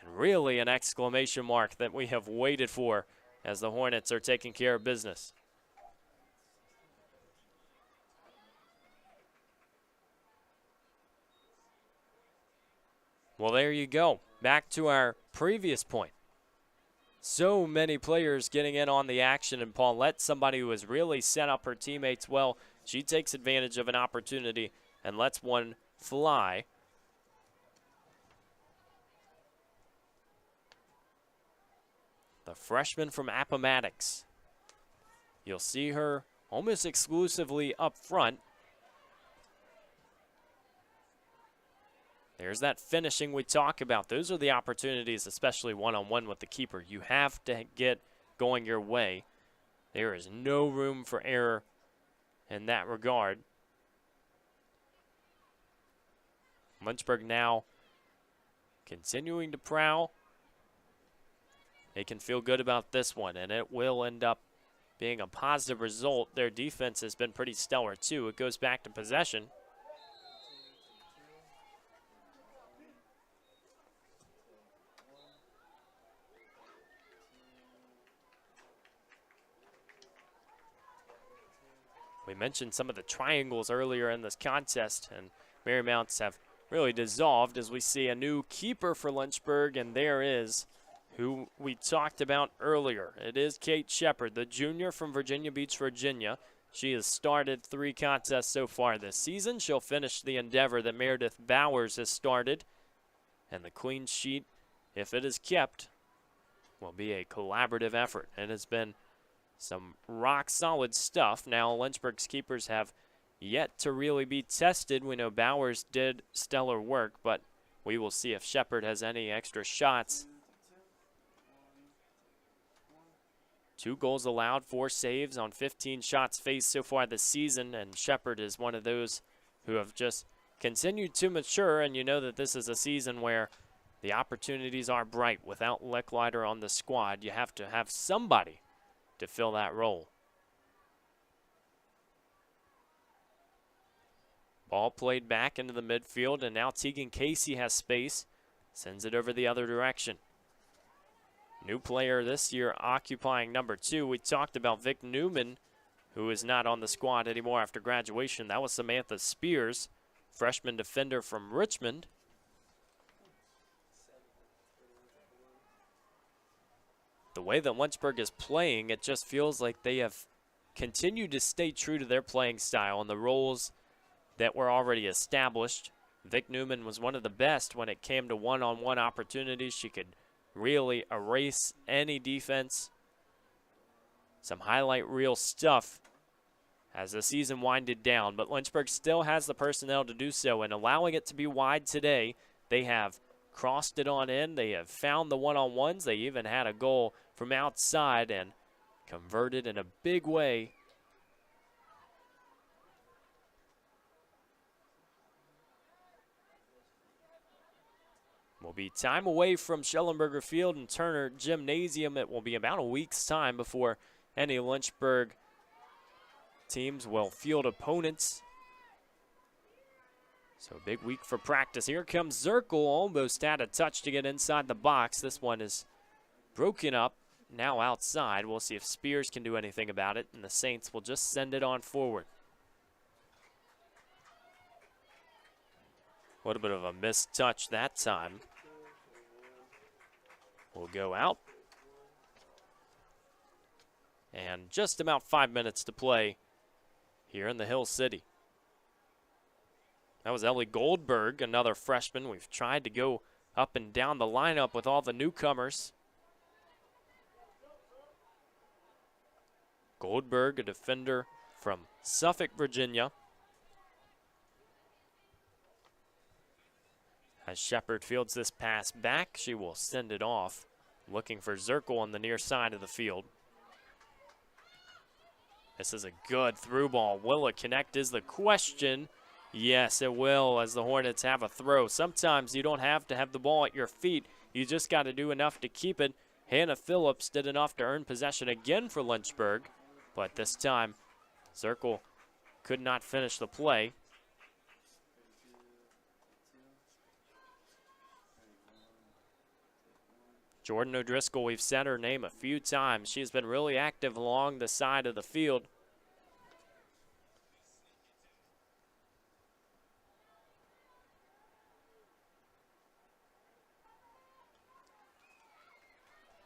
And really an exclamation mark that we have waited for as the Hornets are taking care of business. Well, there you go. Back to our previous point. So many players getting in on the action, and Paulette, somebody who has really set up her teammates well, she takes advantage of an opportunity and lets one fly. The freshman from Appomattox. You'll see her almost exclusively up front. There's that finishing we talk about. Those are the opportunities, especially one-on-one with the keeper. You have to get going your way. There is no room for error in that regard. Lynchburg now continuing to prowl. They can feel good about this one, and it will end up being a positive result. Their defense has been pretty stellar, too. It goes back to possession. We mentioned some of the triangles earlier in this contest, and Marymounts have really dissolved as we see a new keeper for Lynchburg, and there is who we talked about earlier. It is Kate Shepard, the junior from Virginia Beach, Virginia. She has started 3 contests so far this season. She'll finish the endeavor that Meredith Bowers has started. And the clean sheet, if it is kept, will be a collaborative effort. It has been some rock-solid stuff. Now, Lynchburg's keepers have yet to really be tested. We know Bowers did stellar work, but we will see if Shepard has any extra shots. 2 goals allowed, 4 saves on 15 shots faced so far this season, and Shepard is one of those who have just continued to mature, and you know that this is a season where the opportunities are bright. Without Lecklider on the squad, you have to have somebody to fill that role. Ball played back into the midfield, and now Tegan Casey has space, sends it over the other direction. New player this year occupying number 2. We talked about Vic Newman, who is not on the squad anymore after graduation. That was Samantha Spears, freshman defender from Richmond. The way that Lynchburg is playing, it just feels like they have continued to stay true to their playing style and the roles that were already established. Vic Newman was one of the best when it came to one-on-one opportunities. She could really erase any defense. Some highlight reel stuff as the season winded down, but Lynchburg still has the personnel to do so, and allowing it to be wide today, they have crossed it on in. They have found the one-on-ones. They even had a goal from outside and converted in a big way. Will be time away from Schellenberger Field and Turner Gymnasium. It will be about a week's time before any Lynchburg teams will field opponents. So a big week for practice. Here comes Zirkle, almost had a touch to get inside the box. This one is broken up, now outside. We'll see if Spears can do anything about it, and the Saints will just send it on forward. A little bit of a missed touch that time. Will go out. And just about 5 minutes to play here in the Hill City. That was Ellie Goldberg, another freshman. We've tried to go up and down the lineup with all the newcomers. Goldberg, a defender from Suffolk, Virginia. As Shepard fields this pass back, she will send it off, looking for Zirkle on the near side of the field. This is a good through ball. Will it connect is the question. Yes, it will, as the Hornets have a throw. Sometimes you don't have to have the ball at your feet. You just got to do enough to keep it. Hannah Phillips did enough to earn possession again for Lynchburg, but this time Zirkle could not finish the play. Jordan O'Driscoll, we've said her name a few times. She's been really active along the side of the field.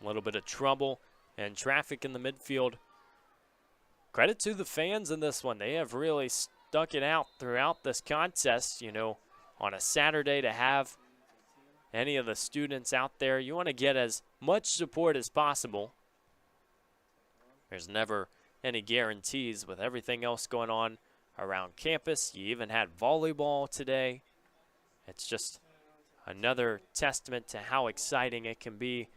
A little bit of trouble and traffic in the midfield. Credit to the fans in this one. They have really stuck it out throughout this contest. You know, on a Saturday to have any of the students out there, you want to get as much support as possible. There's never any guarantees with everything else going on around campus. You even had volleyball today. It's just another testament to how exciting it can be,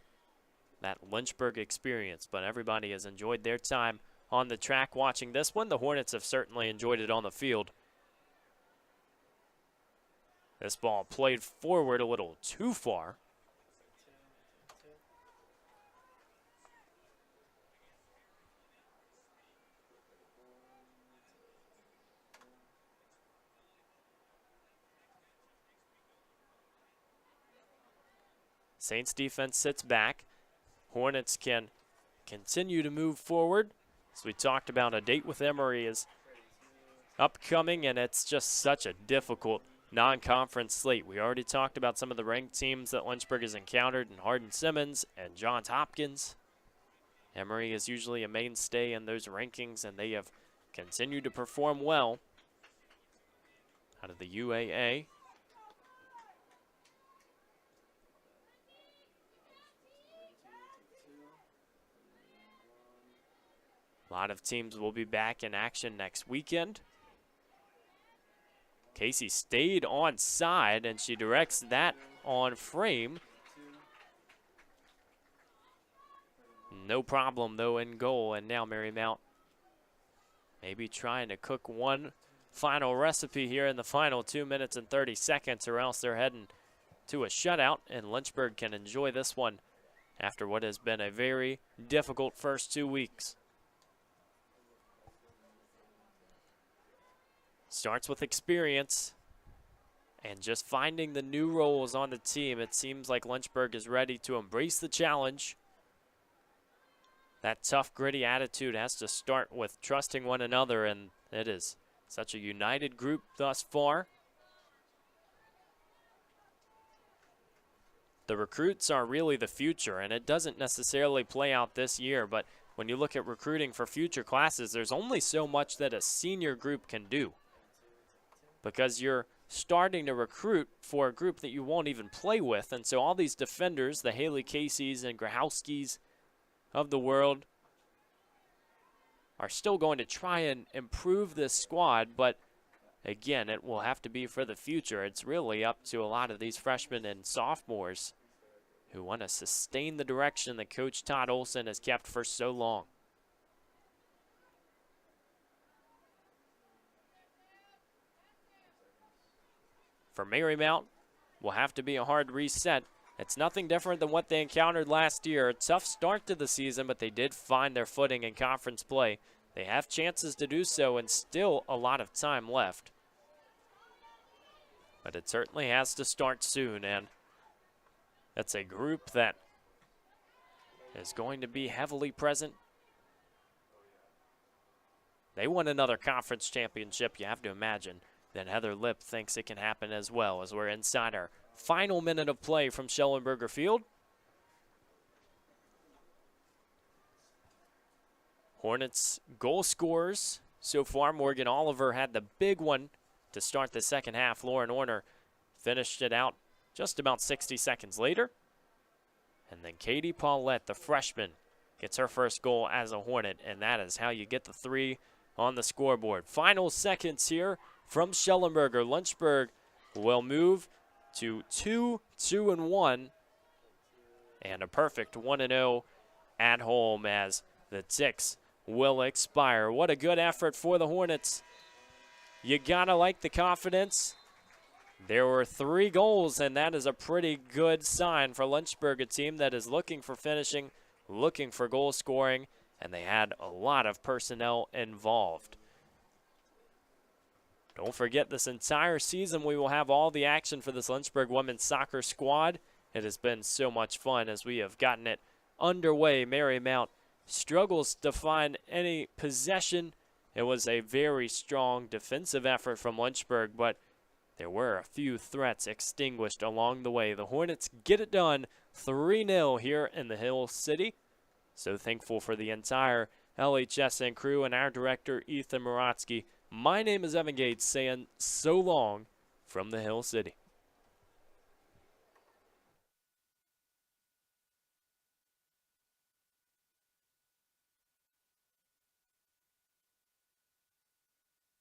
that Lynchburg experience. But everybody has enjoyed their time on the track watching this one. The Hornets have certainly enjoyed it on the field. This ball played forward a little too far. Saints defense sits back. Hornets can continue to move forward. As we talked about, a date with Emory is upcoming, and it's just such a difficult non-conference slate. We already talked about some of the ranked teams that Lynchburg has encountered in Hardin-Simmons and Johns Hopkins. Emory is usually a mainstay in those rankings, and they have continued to perform well out of the UAA. A lot of teams will be back in action next weekend. Casey stayed on side, and she directs that on frame. No problem, though, in goal. And now Marymount maybe trying to cook one final recipe here in the final 2 minutes and 30 seconds, or else they're heading to a shutout, and Lynchburg can enjoy this one after what has been a very difficult first 2 weeks. Starts with experience and just finding the new roles on the team. It seems like Lynchburg is ready to embrace the challenge. That tough, gritty attitude has to start with trusting one another, and it is such a united group thus far. The recruits are really the future, and it doesn't necessarily play out this year, but when you look at recruiting for future classes, there's only so much that a senior group can do, because you're starting to recruit for a group that you won't even play with. And so all these defenders, the Haley Caseys and Grahowskis of the world, are still going to try and improve this squad, but again, it will have to be for the future. It's really up to a lot of these freshmen and sophomores who want to sustain the direction that Coach Todd Olson has kept for so long. For Marymount, will have to be a hard reset. It's nothing different than what they encountered last year. A tough start to the season, but they did find their footing in conference play. They have chances to do so and still a lot of time left. But it certainly has to start soon, and that's a group that is going to be heavily present. They won another conference championship, you have to imagine. Then Heather Lipp thinks it can happen as well, as we're inside our final minute of play from Schellenberger Field. Hornets goal scorers so far. Morgan Oliver had the big one to start the second half. Lauren Orner finished it out just about 60 seconds later. And then Katie Paulette, the freshman, gets her first goal as a Hornet, and that is how you get the 3 on the scoreboard. Final seconds here from Schellenberger. Lynchburg will move to 2-2-1, and a perfect 1-0 at home as the ticks will expire. What a good effort for the Hornets. You gotta like the confidence. There were 3 goals, and that is a pretty good sign for Lynchburg, a team that is looking for finishing, looking for goal scoring, and they had a lot of personnel involved. Don't forget, this entire season we will have all the action for this Lynchburg women's soccer squad. It has been so much fun as we have gotten it underway. Marymount struggles to find any possession. It was a very strong defensive effort from Lynchburg, but there were a few threats extinguished along the way. The Hornets get it done 3-0 here in the Hill City. So thankful for the entire LHSN crew and our director, Ethan Moratsky. My name is Evan Gates, saying so long from the Hill City.